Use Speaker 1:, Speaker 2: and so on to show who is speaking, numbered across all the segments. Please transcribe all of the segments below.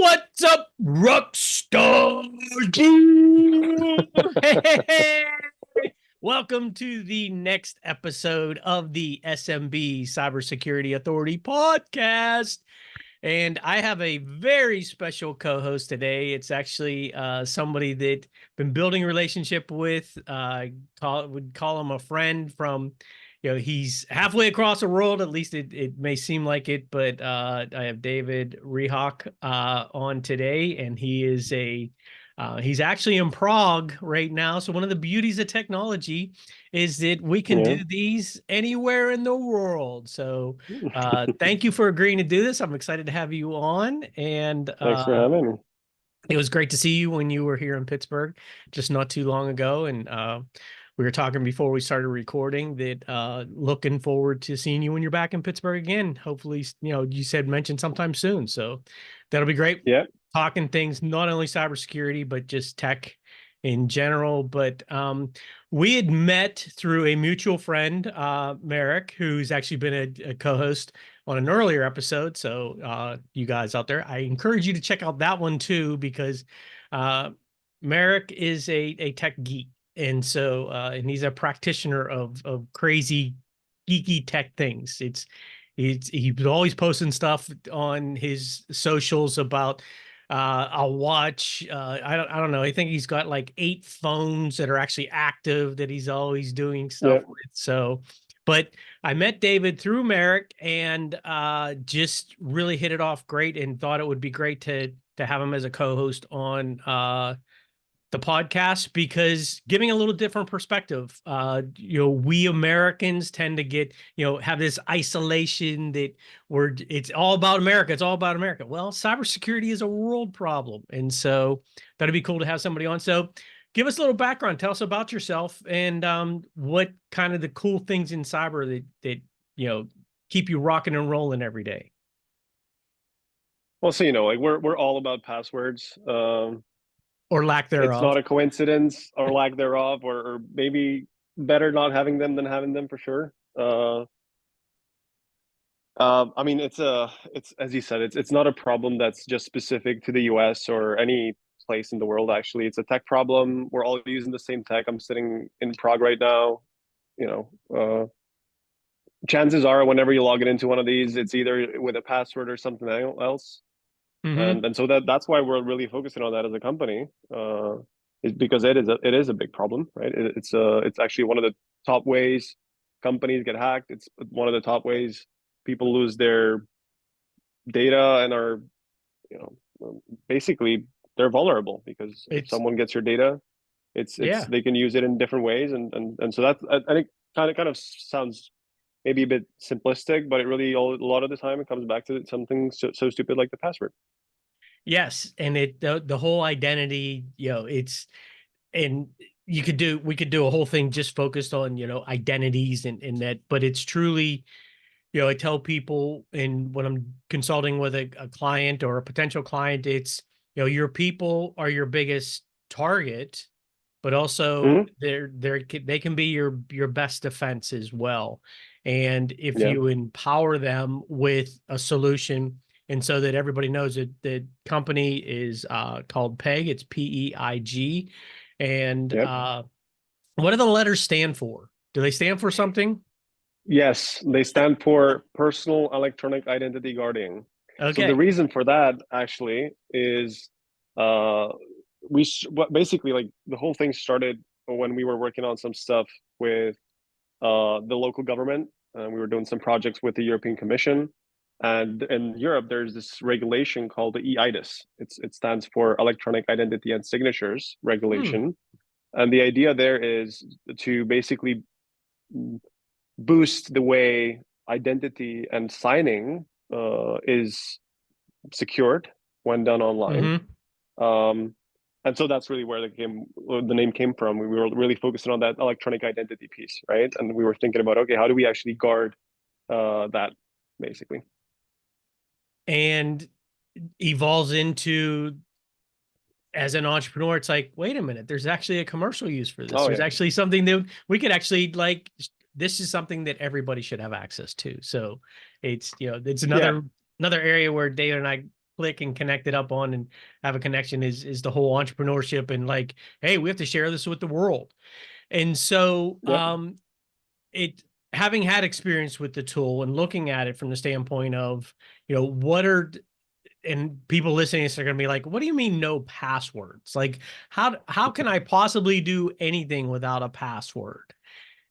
Speaker 1: What's up, Rockstar? Hey, welcome to the next episode of the SMB Cybersecurity Authority podcast. And I have a very special co-host today. It's actually somebody that I've been building a relationship with. Would call him a friend from, he's halfway across the world. At least it may seem like it. But I have David Rihak on today, and he's actually in Prague right now. So one of the beauties of technology is that we can
Speaker 2: Yeah.
Speaker 1: do these anywhere in the world. So thank you for agreeing to do this. I'm excited to have you on. And
Speaker 2: Thanks for having me.
Speaker 1: it was great to see you when you were here in Pittsburgh just not too long ago. And we were talking before we started recording that looking forward to seeing you when you're back in Pittsburgh again. Hopefully, you said mention sometime soon. So that'll be great.
Speaker 2: Yeah.
Speaker 1: Talking things, not only cybersecurity, but just tech in general. But we had met through a mutual friend, Merrick, who's actually been a co-host on an earlier episode. So you guys out there, I encourage you to check out that one too, because Merrick is a tech geek. And so and he's a practitioner of crazy geeky tech things. He's always posting stuff on his socials about a watch. I don't know. I think he's got like 8 phones that are actually active that he's always doing
Speaker 2: Yeah.
Speaker 1: stuff with. So, but I met David through Merrick and just really hit it off great and thought it would be great to have him as a co-host on the podcast, because giving a little different perspective. We Americans tend to get, have this isolation that it's all about America. It's all about America. Well, cybersecurity is a world problem. And so that'd be cool to have somebody on. So give us a little background. Tell us about yourself and what kind of the cool things in cyber that keep you rocking and rolling every day.
Speaker 2: Well, so like we're all about passwords.
Speaker 1: Or lack
Speaker 2: It's
Speaker 1: thereof.
Speaker 2: not a coincidence or lack thereof, or maybe better not having them than having them for sure. I mean, it's as you said, it's not a problem that's just specific to the US or any place in the world. Actually, it's a tech problem. We're all using the same tech. I'm sitting in Prague right now. You know, chances are, whenever you log into one of these, it's either with a password or something else.
Speaker 1: Mm-hmm.
Speaker 2: And so that's why we're really focusing on that as a company, is because it is a big problem, right? It's actually one of the top ways companies get hacked. It's one of the top ways people lose their data and are, you basically they're vulnerable, because if
Speaker 1: It's
Speaker 2: someone gets your data, it's
Speaker 1: yeah.
Speaker 2: they can use it in different ways. And so that's, I think, kind of sounds maybe a bit simplistic, but it really, a lot of the time, it comes back to something so stupid like the password.
Speaker 1: Yes, and the whole identity, it's and we could do a whole thing just focused on, identities and that, but it's truly, I tell people, and when I'm consulting with a client or a potential client, it's, your people are your biggest target, but also
Speaker 2: Hmm.
Speaker 1: they can be your best defense as well. And if
Speaker 2: Yeah.
Speaker 1: you empower them with a solution, and so that everybody knows that the company is called PEG, it's PEIG. And
Speaker 2: Yep.
Speaker 1: what do the letters stand for? Do they stand for something?
Speaker 2: Yes, they stand for Personal Electronic Identity Guarding. So the
Speaker 1: Okay.
Speaker 2: reason for that actually is, uh, what basically, like, the whole thing started when we were working on some stuff with the local government. We were doing some projects with the European Commission, and in Europe, there's this regulation called the EIDAS. It stands for Electronic Identity and Signatures
Speaker 1: Hmm.
Speaker 2: Regulation, and the idea there is to basically boost the way identity and signing is secured when done online.
Speaker 1: Mm-hmm.
Speaker 2: Um, and so that's really where the name came from. We were really focusing on that electronic identity piece, right? And we were thinking about, okay, how do we actually guard that, basically?
Speaker 1: And evolves into, as an entrepreneur, it's like, wait a minute, there's actually a commercial use for this.
Speaker 2: Oh
Speaker 1: There's
Speaker 2: yeah,
Speaker 1: actually something that we could actually like, this is something that everybody should have access to. So it's, it's
Speaker 2: yeah,
Speaker 1: another area where Dave and I click and connect it up on and have a connection is the whole entrepreneurship and like, hey, we have to share this with the world. And so
Speaker 2: Yep.
Speaker 1: it having had experience with the tool and looking at it from the standpoint of, what are and people listening are going to be like, what do you mean no passwords? Like how can I possibly do anything without a password?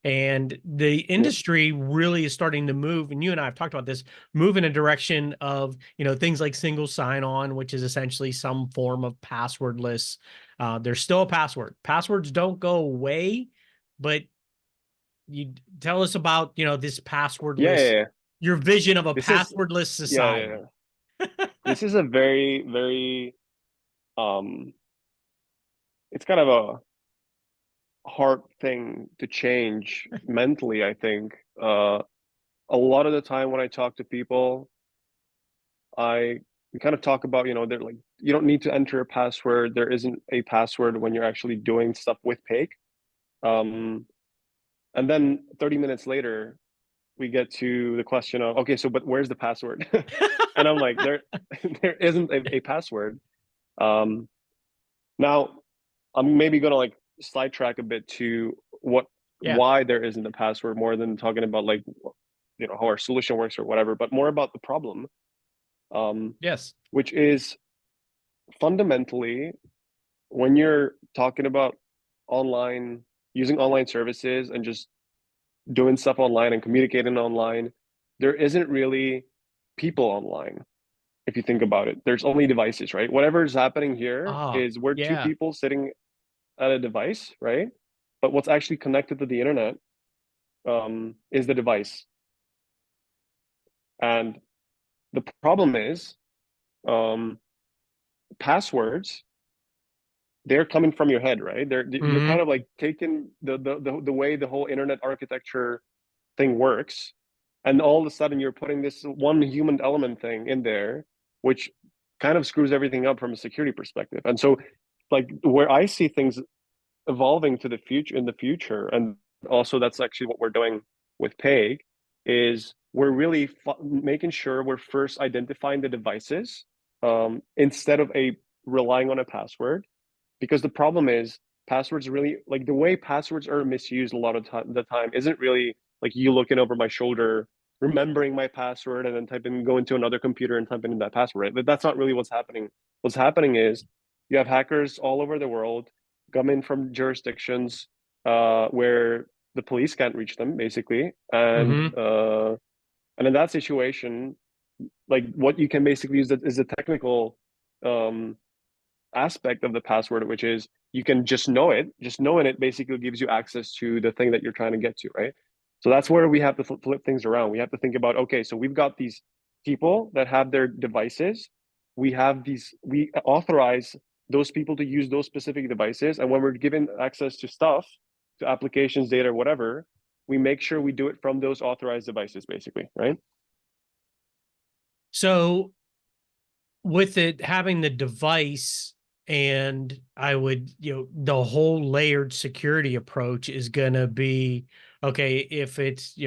Speaker 1: And the
Speaker 2: Yep.
Speaker 1: industry really is starting to move, and you and I have talked about this, move in a direction of, things like single sign-on, which is essentially some form of passwordless. There's still a password. Passwords don't go away, but you tell us about, this
Speaker 2: Yeah, yeah,
Speaker 1: passwordless,
Speaker 2: yeah.
Speaker 1: your vision of a
Speaker 2: This is
Speaker 1: passwordless
Speaker 2: yeah, yeah,
Speaker 1: society.
Speaker 2: yeah. This is a very, very um it's kind of a hard thing to change mentally, I think. A lot of the time when I talk to people, I we kind of talk about, they're like, you don't need to enter a password. There isn't a password when you're actually doing stuff with Pake. Um, and then 30 minutes later, we get to the question of, okay, so but where's the password? And I'm like, there isn't a password. Um, Now, I'm maybe gonna like sidetrack a bit to
Speaker 1: Yeah.
Speaker 2: why there isn't a password more than talking about like how our solution works or whatever, but more about the problem, um,
Speaker 1: Yes.
Speaker 2: which is fundamentally when you're talking about online using online services and just doing stuff online and communicating online, there isn't really people online. If you think about it, there's only devices, right? Whatever is happening here
Speaker 1: Ah,
Speaker 2: is we're two
Speaker 1: yeah.
Speaker 2: people sitting at a device, right? But what's actually connected to the internet is the device. And the problem is um, passwords. They're coming from your head, right? You're kind
Speaker 1: Hmm.
Speaker 2: of like taking the way the whole internet architecture thing works, and all of a sudden you're putting this one human element thing in there, which kind of screws everything up from a security perspective. And so, like where I see things evolving to the future in the future, and also that's actually what we're doing with Peg, is we're really making sure we're first identifying the devices instead of a relying on a password, because the problem is passwords really like the way passwords are misused a lot of the time isn't really like you looking over my shoulder remembering my password and then typing go into another computer and typing in that password, right? But that's not really what's happening. What's happening is you have hackers all over the world come in from jurisdictions where the police can't reach them basically,
Speaker 1: Hmm.
Speaker 2: and in that situation, like what you can basically use is a technical um, aspect of the password, which is you can just know it. Just knowing it basically gives you access to the thing that you're trying to get to, right? So that's where we have to flip things around. We have to think about, okay, so we've got these people that have their devices. We authorize those people to use those specific devices. And when we're given access to stuff, to applications, data, whatever, we make sure we do it from those authorized devices, basically, right?
Speaker 1: So with it having the device, and I would, the whole layered security approach is going to be, okay, if it's,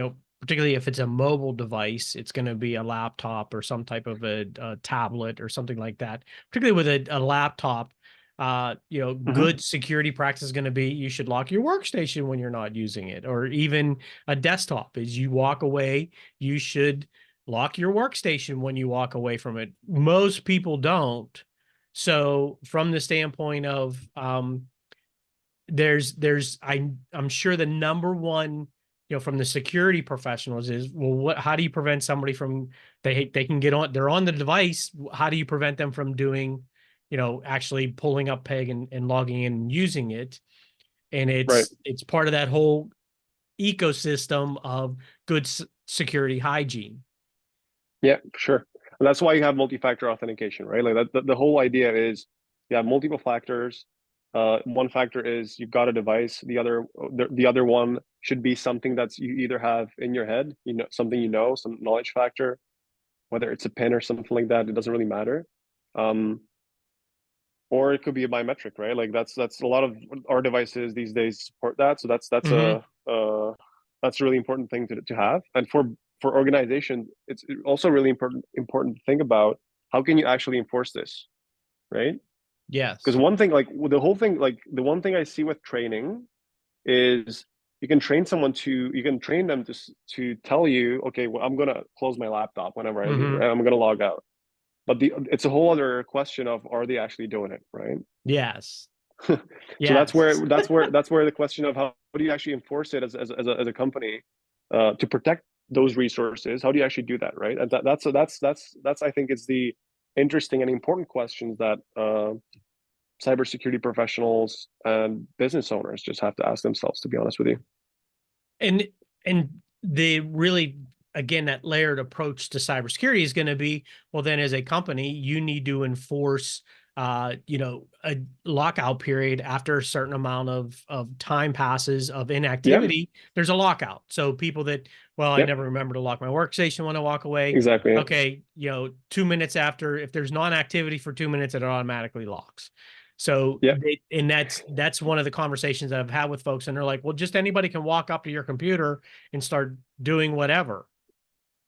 Speaker 1: particularly if it's a mobile device, it's going to be a laptop or some type of a tablet or something like that. Particularly with a laptop,
Speaker 2: Mm-hmm.
Speaker 1: good security practice is going to be you should lock your workstation when you're not using it, or even a desktop. As you walk away, you should lock your workstation when you walk away from it. Most people don't. So from the standpoint of I'm sure the number one, from the security professionals is, well, how do you prevent somebody from, they can get on, they're on the device. How do you prevent them from doing, actually pulling up Peg and logging in and using it? And
Speaker 2: Right.
Speaker 1: it's part of that whole ecosystem of good security hygiene.
Speaker 2: Yeah, sure. And that's why you have multi-factor authentication, right? Like that, the whole idea is you have multiple factors. One factor is you've got a device. The other one should be something that's you either have in your head, something some knowledge factor, whether it's a pin or something like that. It doesn't really matter. Um, or it could be a biometric, right? Like that's a lot of our devices these days support that. So
Speaker 1: Mm-hmm.
Speaker 2: that's a really important thing to have. And for organization, it's also really important to think about how can you actually enforce this, right? Because
Speaker 1: Yes.
Speaker 2: one thing, like the whole thing, like the one thing I see with training is you can train someone to, you can train them to tell you, okay, well, I'm gonna close my laptop whenever I leave,
Speaker 1: Mm-hmm.
Speaker 2: right? I'm gonna log out. But it's a whole other question of, are they actually doing it, right?
Speaker 1: Yes.
Speaker 2: So
Speaker 1: Yes.
Speaker 2: that's where the question of how do you actually enforce it as a company to protect those resources? How do you actually do that, right? And that's I think is the interesting and important questions that cybersecurity professionals and business owners just have to ask themselves, to be honest with you.
Speaker 1: And the really, again, that layered approach to cybersecurity is going to be, well, then as a company, you need to enforce a lockout period after a certain amount of time passes of
Speaker 2: Yeah,
Speaker 1: inactivity. There's a lockout. So people that, well, I
Speaker 2: yeah,
Speaker 1: never remember to lock my workstation when I walk away.
Speaker 2: exactly. Yeah,
Speaker 1: Okay, 2 minutes after, if there's non-activity for 2 minutes, it automatically locks. So
Speaker 2: yeah,
Speaker 1: and that's one of the conversations that I've had with folks, and they're like, well, just anybody can walk up to your computer and start doing whatever.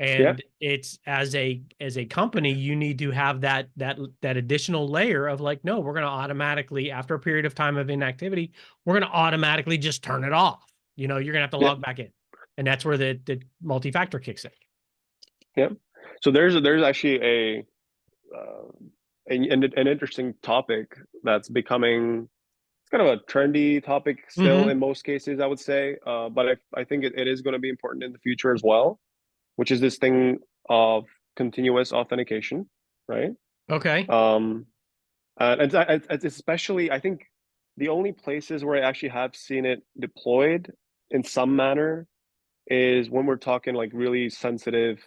Speaker 2: yeah,
Speaker 1: And it's as a company, you need to have that additional layer of like, no, we're going to automatically, after a period of time of inactivity, we're going to automatically just turn it off. You're going to have to
Speaker 2: yeah,
Speaker 1: log back in. And that's where the multi-factor kicks in.
Speaker 2: yeah. So there's actually uh, an interesting topic that's becoming, it's kind of a trendy topic still
Speaker 1: Mm-hmm.
Speaker 2: in most cases, I would say. But I think it is going to be important in the future as well, which is this thing of continuous authentication, right?
Speaker 1: Okay.
Speaker 2: Um, it's especially, I think the only places where I actually have seen it deployed in some manner is when we're talking like really sensitive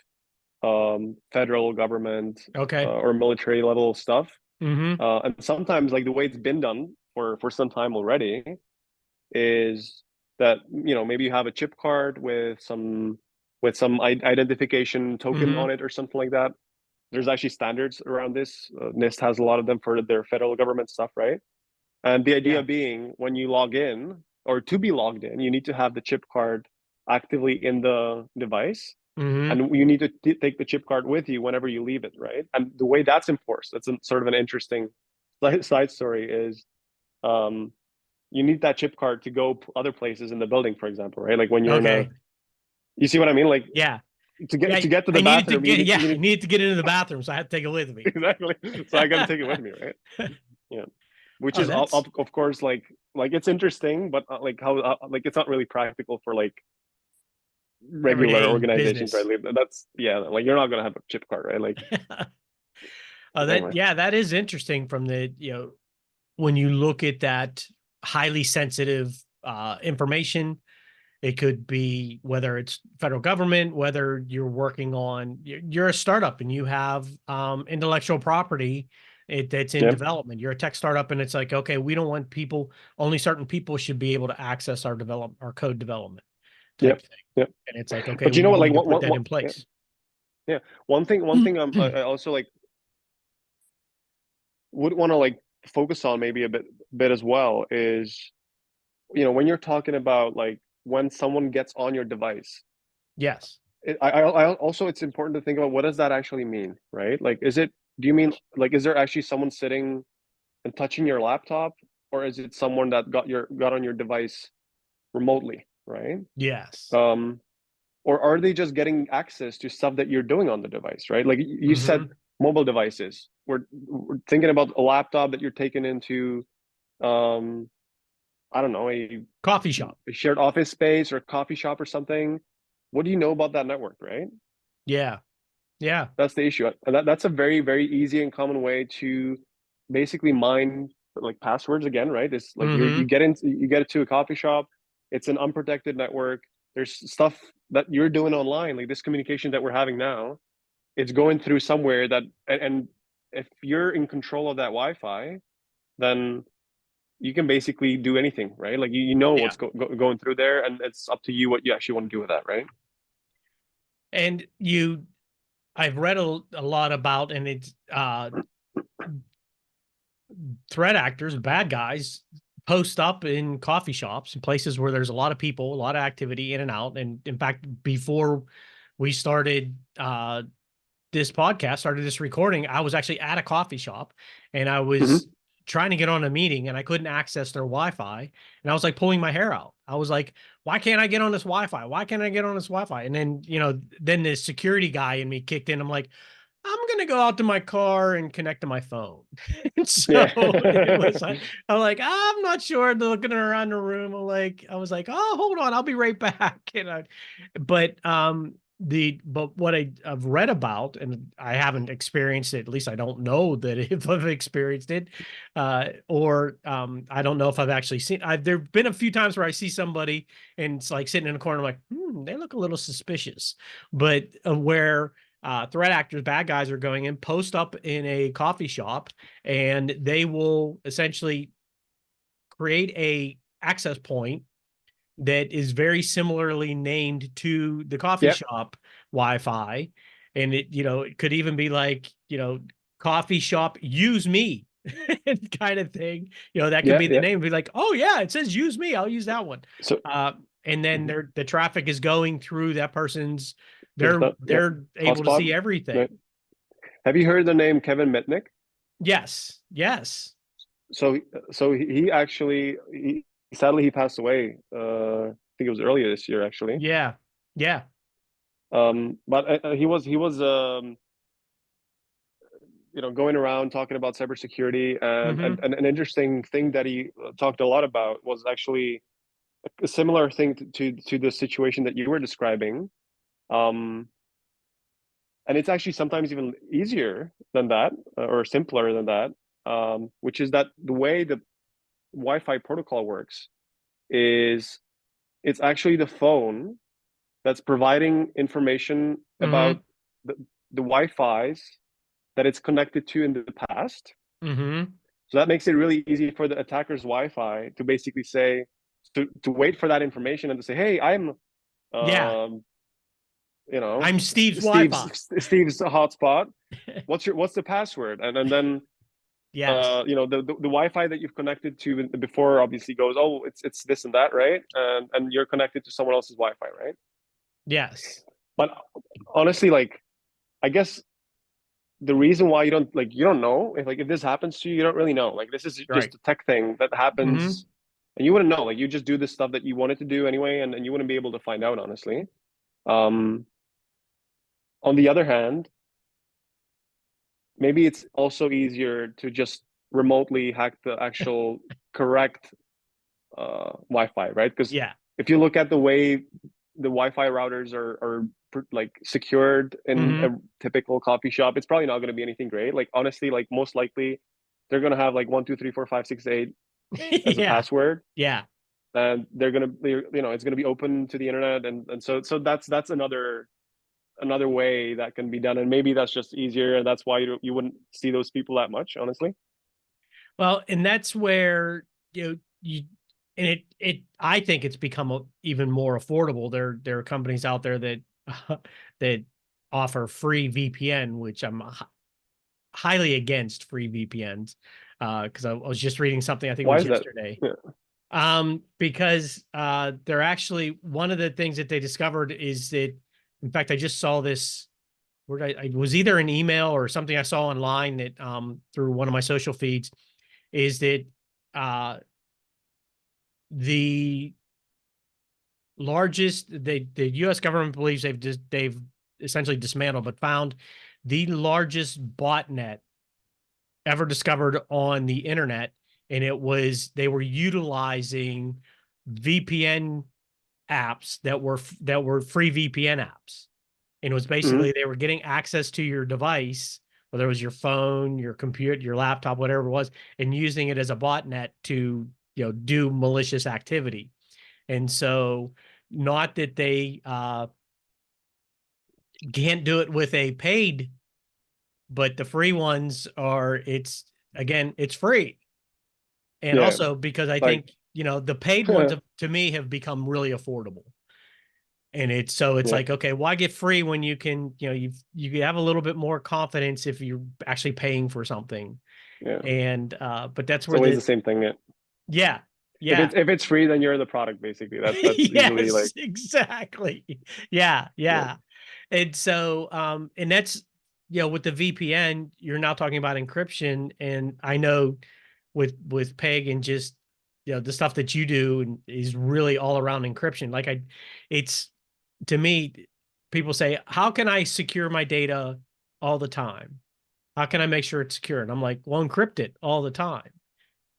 Speaker 2: federal government
Speaker 1: Okay.
Speaker 2: or military level stuff.
Speaker 1: Mm-hmm.
Speaker 2: And sometimes like the way it's been done for some time already is that maybe you have a chip card with some identification token
Speaker 1: Mm-hmm.
Speaker 2: on it or something like that. There's actually standards around this. NIST has a lot of them for their federal government stuff, right? And the
Speaker 1: Yeah.
Speaker 2: idea being when you log in or to be logged in, you need to have the chip card actively in the device,
Speaker 1: Mm-hmm.
Speaker 2: and you need to take the chip card with you whenever you leave it, right? And the way that's enforced, that's sort of an interesting side story is um, you need that chip card to go other places in the building, for example, right? Like when you're in a,
Speaker 1: Okay.
Speaker 2: you see what I mean? Like
Speaker 1: Yeah.
Speaker 2: to
Speaker 1: Yeah.
Speaker 2: get to
Speaker 1: I
Speaker 2: the
Speaker 1: needed to
Speaker 2: bathroom,
Speaker 1: get, yeah,
Speaker 2: you
Speaker 1: I
Speaker 2: need
Speaker 1: needed to get into the bathroom. So I had to take it with me.
Speaker 2: exactly. So I got to take it with me, right? Yeah. Which
Speaker 1: Oh,
Speaker 2: is
Speaker 1: that's
Speaker 2: of course like it's interesting, but like how like it's not really practical for like regular
Speaker 1: everyday
Speaker 2: organizations, right?
Speaker 1: business.
Speaker 2: Like, that's yeah, like you're not gonna have a chip card, right? Like anyway,
Speaker 1: That is interesting from when you look at that highly sensitive information. It could be whether it's federal government, whether you're working on, you're a startup and you have intellectual property that's in
Speaker 2: yeah,
Speaker 1: development. You're a tech startup and it's like, okay, we don't want people, only certain people should be able to access our code development
Speaker 2: yeah,
Speaker 1: type thing.
Speaker 2: yeah.
Speaker 1: And it's like, okay,
Speaker 2: But you
Speaker 1: we
Speaker 2: know what? Like
Speaker 1: need to put that
Speaker 2: one
Speaker 1: in
Speaker 2: yeah,
Speaker 1: place.
Speaker 2: yeah. One thing I also like would want to like focus on maybe a bit as well is when you're talking about like when someone gets on your device.
Speaker 1: Yes.
Speaker 2: I also it's important to think about what does that actually mean, right? Like, do you mean like is there actually someone sitting and touching your laptop, or is it someone that got on your device remotely, right?
Speaker 1: Yes.
Speaker 2: Um, or are they just getting access to stuff that you're doing on the device, right? Like you said,
Speaker 1: Mm-hmm.
Speaker 2: mobile devices. We're thinking about a laptop that you're taking into, um, I don't know,
Speaker 1: Coffee shop.
Speaker 2: a shared office space or a coffee shop or something. What do you know about that network, right?
Speaker 1: Yeah. Yeah.
Speaker 2: That's the issue. And that's a very, very easy and common way to basically mine like passwords again, right? It's like
Speaker 1: Mm-hmm.
Speaker 2: you get it to a coffee shop. It's an unprotected network. There's stuff that you're doing online, like this communication that we're having now. It's going through somewhere that, and if you're in control of that Wi-Fi, then you can basically do anything, right? Like you know
Speaker 1: Yeah.
Speaker 2: what's going through there, and it's up to you what you actually want to do with that, right?
Speaker 1: And I've read a lot about, and it's threat actors, bad guys, post up in coffee shops and places where there's a lot of people, a lot of activity in and out. And in fact, before we started this podcast, started this recording, I was actually at a coffee shop and I
Speaker 2: Hmm.
Speaker 1: was trying to get on a meeting and I couldn't access their Wi-Fi. And I was like pulling my hair out. I was like, why can't I get on this Wi-Fi? Why can't I get on this Wi-Fi? And then, then the security guy in me kicked in. I'm like, I'm going to go out to my car and connect to my phone. And so
Speaker 2: Yeah.
Speaker 1: it was like, I'm like, I'm not sure. Looking around the room. I was like, oh, hold on. I'll be right back. But what I've read about, and I haven't experienced it, at least I don't know that if I've experienced it, or I don't know if I've actually seen. There've been a few times where I see somebody and it's like sitting in a corner, I'm like, they look a little suspicious, but where threat actors, bad guys are going in, post up in a coffee shop, and they will essentially create a access point that is very similarly named to the coffee
Speaker 2: Yep.
Speaker 1: shop Wi-Fi. And it could even be like, coffee shop, use me kind of thing. That could
Speaker 2: Yeah.
Speaker 1: be the
Speaker 2: Yeah.
Speaker 1: name. Be like, oh yeah, it says use me. I'll use that one.
Speaker 2: So
Speaker 1: And then
Speaker 2: mhm.
Speaker 1: the traffic is going through that person's, they're
Speaker 2: That, yep.
Speaker 1: they're able to see
Speaker 2: Hotspot. Right.
Speaker 1: everything.
Speaker 2: Have you heard the name Kevin Mitnick?
Speaker 1: Yes. Yes.
Speaker 2: So he actually sadly he passed away. I think it was earlier this year actually.
Speaker 1: Yeah. Yeah.
Speaker 2: But he was going around talking about cybersecurity, and,
Speaker 1: Mm-hmm.
Speaker 2: and an interesting thing that he talked a lot about was actually a similar thing to the situation that you were describing. Um, and it's actually sometimes even easier than that, or simpler than that, which is that the way the Wi-Fi protocol works is it's actually the phone that's providing information about
Speaker 1: Mm-hmm.
Speaker 2: the, the Wi-Fi's that it's connected to in the past.
Speaker 1: Mm-hmm.
Speaker 2: So that makes it really easy for the attacker's Wi-Fi to basically say, to wait for that information and to say, hey, I'm
Speaker 1: Yeah.
Speaker 2: um, you know,
Speaker 1: I'm Steve's
Speaker 2: Steve's
Speaker 1: Wi-Fi.
Speaker 2: Steve's hotspot. What's the password? And then
Speaker 1: Yes.
Speaker 2: the Wi-Fi that you've connected to before obviously goes, oh, it's this and that, right? And you're connected to someone else's Wi-Fi, right?
Speaker 1: Yes.
Speaker 2: But honestly, like, I guess the reason why you don't know if this happens to you, you don't really know. Like, this is
Speaker 1: Right.
Speaker 2: just a tech thing that
Speaker 1: Mm-hmm.
Speaker 2: happens, and you wouldn't know. Like, you just do the stuff that you wanted to do anyway, and you wouldn't be able to find out, honestly. Um, on the other hand, maybe it's also easier to just remotely hack the actual correct Wi-Fi, right? Because
Speaker 1: Yeah.
Speaker 2: if you look at the way the Wi-Fi routers are like secured in a
Speaker 1: Mm-hmm.
Speaker 2: typical coffee shop, it's probably not going to be anything great. Like, honestly, like, most likely they're going to have like 1 2 3 4 5 6 8 as a
Speaker 1: Yeah.
Speaker 2: password,
Speaker 1: Yeah.
Speaker 2: and they're going to be, it's going to be open to the internet, and so that's another way that can be done, and maybe that's just easier, and that's why you wouldn't see those people that much, honestly.
Speaker 1: Well, and that's where you and I think it's become even more affordable. There are companies out there that that offer free VPN, which I'm highly against free VPNs, because I was just reading something, I think it
Speaker 2: Why
Speaker 1: was
Speaker 2: is that?
Speaker 1: yesterday.
Speaker 2: Yeah.
Speaker 1: Because they're actually, one of the things that they discovered is that, in fact, I just saw this where I was either an email or something I saw online that through one of my social feeds, is that uh, the the U.S. government believes they've essentially dismantled, but found the largest botnet ever discovered on the internet, and they were utilizing VPN apps that were free VPN apps. And it was
Speaker 2: Mhm.
Speaker 1: basically they were getting access to your device, whether it was your phone, your computer, your laptop, whatever it was, and using it as a botnet to do malicious activity. And so, not that they can't do it with a paid, but the free ones are, it's free. And
Speaker 2: Yeah,
Speaker 1: also because I
Speaker 2: like,
Speaker 1: think the paid ones to me have become really affordable. And it's
Speaker 2: yeah,
Speaker 1: like, okay, why get free when you can, you have a little bit more confidence if you're actually paying for something.
Speaker 2: yeah.
Speaker 1: And but that's
Speaker 2: It's
Speaker 1: where
Speaker 2: always the same thing. Yeah.
Speaker 1: yeah,
Speaker 2: If
Speaker 1: yeah.
Speaker 2: it's free, then you're the product, basically. That's usually
Speaker 1: Yes,
Speaker 2: like,
Speaker 1: exactly. Yeah,
Speaker 2: yeah.
Speaker 1: yeah. And so and with the VPN, you're now talking about encryption. And I know with Peg and just, the stuff that you do is really all around encryption. It's to me, people say, how can I secure my data all the time? How can I make sure it's secure? And I'm like, well, encrypt it all the time.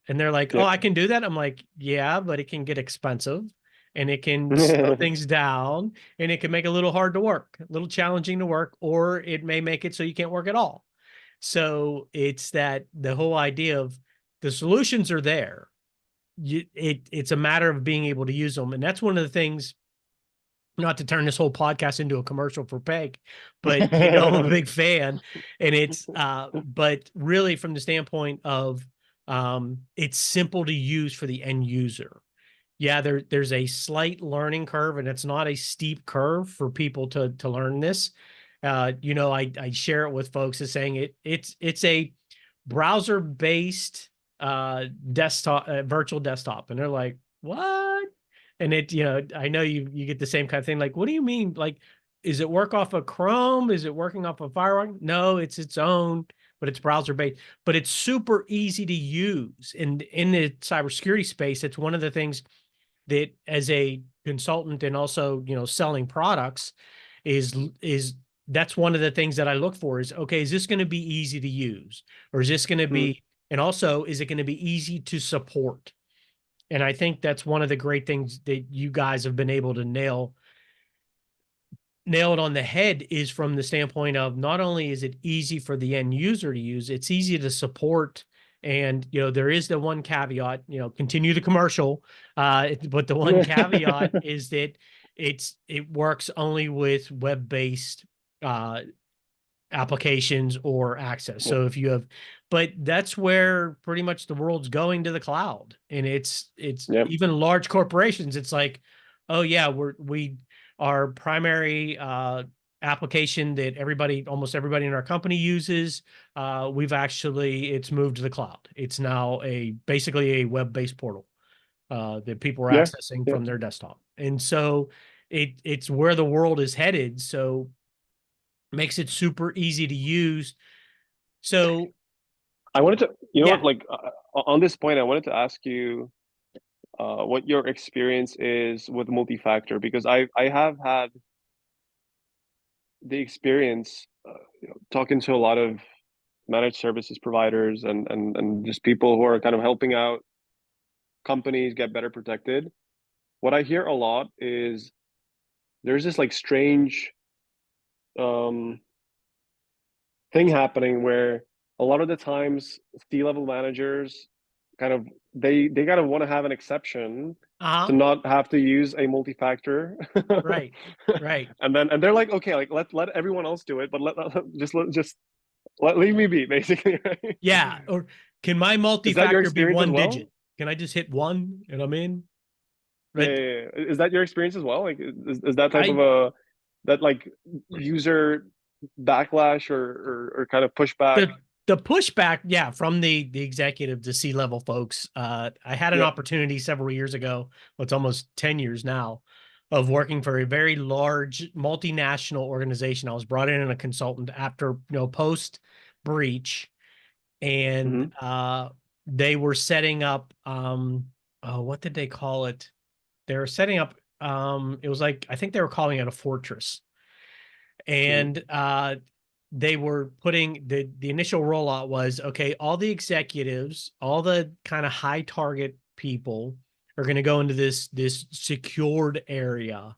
Speaker 1: And they're like, oh,
Speaker 2: Yep.
Speaker 1: I can do that. I'm like, yeah, but it can get expensive and it can slow things down and it can make it a little hard to work, a little challenging to work, or it may make it so you can't work at all. So it's that the whole idea of the solutions are there. It's a matter of being able to use them. And that's one of the things, not to turn this whole podcast into a commercial for Peg, but I'm a big fan. And but really from the standpoint of, it's simple to use for the end user. Yeah, there's a slight learning curve, and it's not a steep curve for people to learn this. I share it with folks as saying it's a browser based desktop, virtual desktop, and they're like, what? And I know you get the same kind of thing. Like, what do you mean? Like, is it work off of Chrome? Is it working off of Firewall? No, it's its own, but it's browser based. But it's super easy to use. And in the cybersecurity space, it's one of the things that, as a consultant and also selling products, is that's one of the things that I look for is, okay, is this going to be easy to use, or is this going to be, and also, is it going to be easy to support? And I think that's one of the great things that you guys have been able to nail it on the head, is from the standpoint of, not only is it easy for the end user to use, it's easy to support. And, there is the one caveat, continue the commercial. But the one caveat is that it works only with web-based applications or access. So if you have, but that's where pretty much the world's going, to the cloud. And it's
Speaker 2: Yep.
Speaker 1: even large corporations. It's like, oh yeah, our primary application that almost everybody in our company uses, it's moved to the cloud. It's now basically a web-based portal that people are
Speaker 2: Yeah.
Speaker 1: accessing
Speaker 2: Yeah.
Speaker 1: from their desktop. And so it's where the world is headed. So makes it super easy to use. So
Speaker 2: I wanted to,
Speaker 1: yeah.
Speaker 2: like on this point, I wanted to ask you what your experience is with multi-factor, because I have had the experience, talking to a lot of managed services providers and just people who are kind of helping out companies get better protected. What I hear a lot is there's this like strange um, thing happening where a lot of the times C-level managers kind of they kind of want to have an exception to
Speaker 1: Uh-huh.
Speaker 2: not have to use a multi-factor.
Speaker 1: Right. Right.
Speaker 2: And they're like, okay, like let everyone else do it, but just leave me be, basically, right?
Speaker 1: Yeah. Or can my
Speaker 2: Is that your
Speaker 1: multi-factor be
Speaker 2: experience as
Speaker 1: one
Speaker 2: well?
Speaker 1: digit? Can I just hit one and I'm in?
Speaker 2: Yeah,
Speaker 1: Right.
Speaker 2: yeah, yeah. Is that your experience as well? Like, is that type of
Speaker 1: I
Speaker 2: that like user backlash or kind of pushback?
Speaker 1: the pushback, yeah, from the executive to C-level folks. I had an
Speaker 2: Yep.
Speaker 1: opportunity several years ago, well, it's almost 10 years now, of working for a very large multinational organization. I was brought in as a consultant after, post breach, and
Speaker 2: Hmm.
Speaker 1: they were setting up, oh, what did they call it? They were setting up, it was like, I think they were calling it a fortress.
Speaker 2: Hmm.
Speaker 1: And they were putting the initial rollout was, okay, all the executives, all the kind of high target people are going to go into this secured area,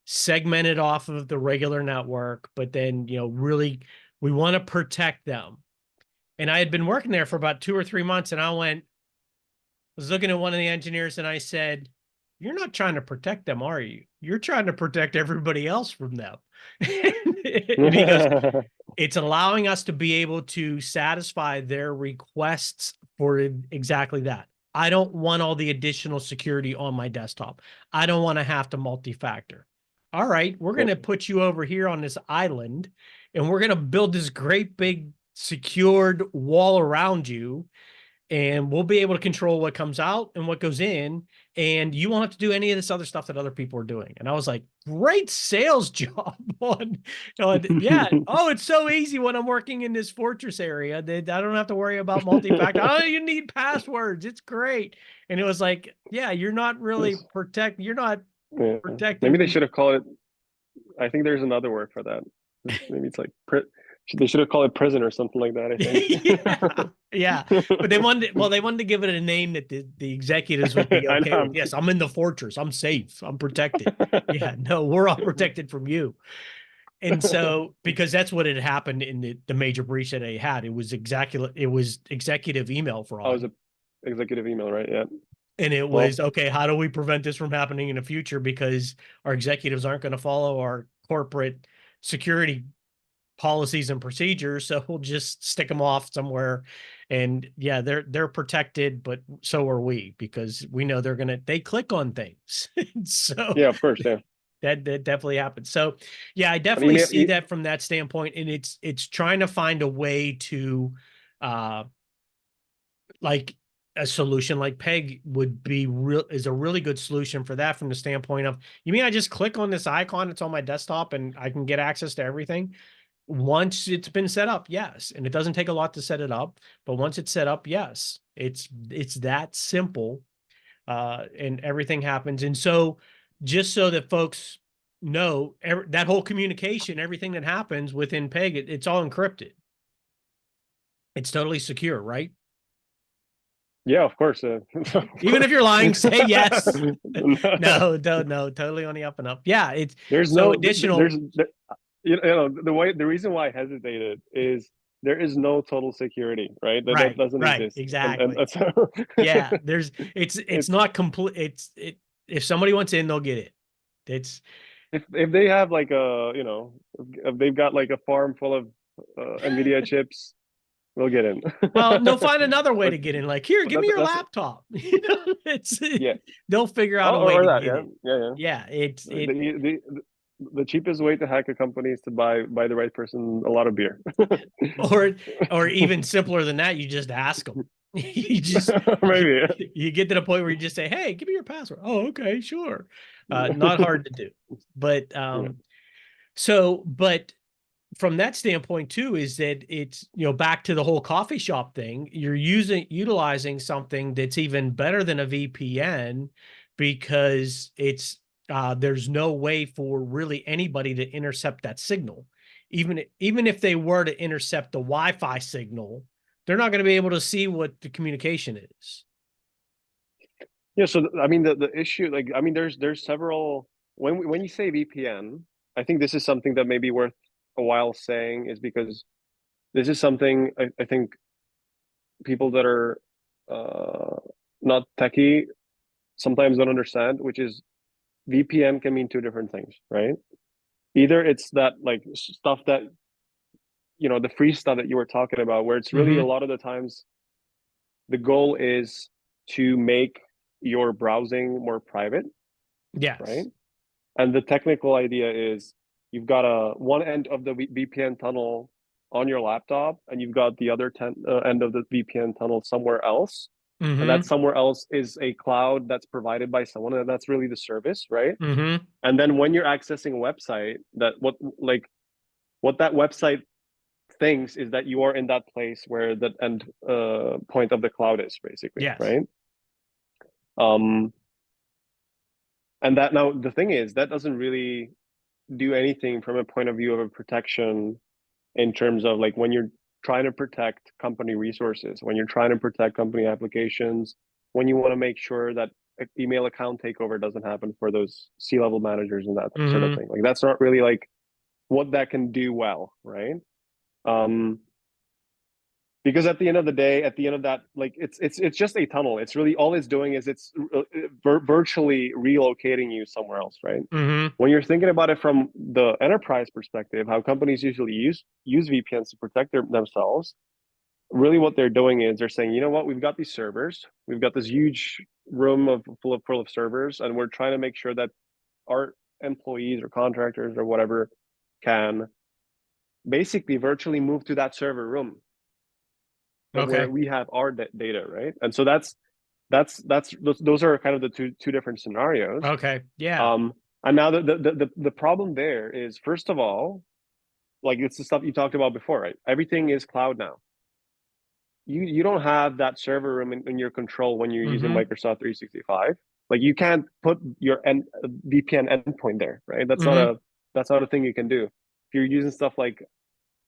Speaker 1: segmented off of the regular network, but then, really, we want to protect them. And I had been working there for about 2 or 3 months, and was looking at one of the engineers and I said, you're not trying to protect them, are you? You're trying to protect everybody else from them. And he goes, it's allowing us to be able to satisfy their requests for exactly that. I don't want all the additional security on my desktop. I don't want to have to multi-factor. All right, we're going
Speaker 2: Yep.
Speaker 1: to put you over here on this island, and we're going to build this great big secured wall around you. and we'll be able to control what comes out and what goes in, and you won't have to do any of this other stuff that other people are doing. And I was like, great sales job yeah. Oh, it's so easy when I'm working in this fortress area that I don't have to worry about multi-factor. I don't even need passwords. It's great. And it was like, yeah, you're not really you're not
Speaker 2: Maybe they
Speaker 1: protecting.
Speaker 2: should have called it. I think there's another word for that. Maybe it's like they should have called it prison or something like that, I think.
Speaker 1: Yeah. But they wanted to give it a name that the executives would be
Speaker 2: I
Speaker 1: okay
Speaker 2: know.
Speaker 1: with. Yes, I'm in the fortress. I'm safe. I'm protected. Yeah, no, we're all protected from you. And so, because that's what had happened in the major breach that they had, it was executive email
Speaker 2: I was
Speaker 1: fraud.
Speaker 2: a executive email, right? Yeah.
Speaker 1: And it
Speaker 2: Well,
Speaker 1: was, okay, how do we prevent this from happening in the future? Because our executives aren't going to follow our corporate security policies and procedures, so we'll just stick them off somewhere. And yeah, they're protected, but so are we, because we know they click on things. So
Speaker 2: yeah, of course, yeah.
Speaker 1: that definitely happens. So yeah, I
Speaker 2: But
Speaker 1: definitely see that from that standpoint. And it's trying to find a way to like a solution like Peg would be is a really good solution for that, from the standpoint of, you mean I just click on this icon, it's on my desktop, and I can get access to everything? Once it's been set up, yes. And it doesn't take a lot to set it up, but once it's set up, yes, it's that simple. And everything happens. And so, just so that folks know, that whole communication, everything that happens within Peg, it's all encrypted. It's totally secure, right?
Speaker 2: yeah, of course.
Speaker 1: Even if you're lying, say yes. No, totally on the up and up. Yeah, it's
Speaker 2: There's
Speaker 1: so
Speaker 2: no,
Speaker 1: additional.
Speaker 2: the reason why I hesitated is there is no total security, right? That
Speaker 1: Right,
Speaker 2: doesn't
Speaker 1: right,
Speaker 2: exist, and
Speaker 1: exactly.
Speaker 2: that's how
Speaker 1: Yeah, it's
Speaker 2: it's
Speaker 1: not complete. If somebody wants in, they'll get it. It's
Speaker 2: if they have like if they've got like a farm full of NVIDIA chips, we'll get in.
Speaker 1: Well, they'll find another way
Speaker 2: but
Speaker 1: to get in. Like, here,
Speaker 2: but
Speaker 1: give me your
Speaker 2: that's
Speaker 1: laptop. It's
Speaker 2: yeah.
Speaker 1: they'll figure out
Speaker 2: Oh,
Speaker 1: a way
Speaker 2: or
Speaker 1: to
Speaker 2: that,
Speaker 1: get
Speaker 2: yeah,
Speaker 1: in.
Speaker 2: yeah,
Speaker 1: Yeah,
Speaker 2: yeah. The cheapest way to hack a company is to buy the right person a lot of beer.
Speaker 1: or or even simpler than that, you just ask them. You just
Speaker 2: Maybe.
Speaker 1: you get to the point where you just say, "Hey, give me your password." Oh, okay, sure. Not hard to do, but
Speaker 2: Yeah.
Speaker 1: but from that standpoint too, is that it's, back to the whole coffee shop thing, you're utilizing something that's even better than a VPN, because there's no way for really anybody to intercept that signal. Even if they were to intercept the Wi-Fi signal, they're not going to be able to see what the communication is.
Speaker 2: Yeah. So I mean, the issue, like, I mean, there's several. When you say VPN, I think this is something that may be worth a while saying, is because this is something I think people that are uh, not techie sometimes don't understand, which is VPN can mean two different things, right? Either it's that like stuff that the free stuff that you were talking about, where it's really a
Speaker 1: Mm-hmm.
Speaker 2: lot of the times the goal is to make your browsing more private, right?
Speaker 1: Yes.
Speaker 2: And the technical idea is you've got one end of the VPN tunnel on your laptop, and you've got the other end of the VPN tunnel somewhere else. And that
Speaker 1: Mm-hmm.
Speaker 2: somewhere else is a cloud that's provided by someone, and that's really the service, right?
Speaker 1: Mm-hmm.
Speaker 2: And then when you're accessing a website, what that website thinks is that you are in that place where the end point of the cloud is, basically,
Speaker 1: Yes.
Speaker 2: right? Um, and that, now the thing is, that doesn't really do anything from a point of view of a protection, in terms of like when you're trying to protect company resources, when you're trying to protect company applications, when you want to make sure that email account takeover doesn't happen for those C-level managers and that sort of
Speaker 1: Mm-hmm.
Speaker 2: thing. Like, that's not really like what that can do well, right? Um, because at the end of the day, at the end of that, like, it's just a tunnel. It's really, all it's doing is it's virtually relocating you somewhere else, right?
Speaker 1: Mm-hmm.
Speaker 2: When you're thinking about it from the enterprise perspective, how companies usually use VPNs to protect themselves, really what they're doing is they're saying, you know what, we've got these servers, we've got this huge room full of servers, and we're trying to make sure that our employees or contractors or whatever can basically virtually move to that server room. but where
Speaker 1: Okay.
Speaker 2: we have our data, right? And so those are kind of the two different scenarios.
Speaker 1: Okay. Yeah.
Speaker 2: And now the problem there is, first of all, like it's the stuff you talked about before, right? Everything is cloud now. You don't have that server room in your control when you're using
Speaker 1: Mm-hmm.
Speaker 2: Microsoft 365. Like you can't put your VPN endpoint there, right?
Speaker 1: Mm-hmm.
Speaker 2: That's not a thing you can do. If you're using stuff like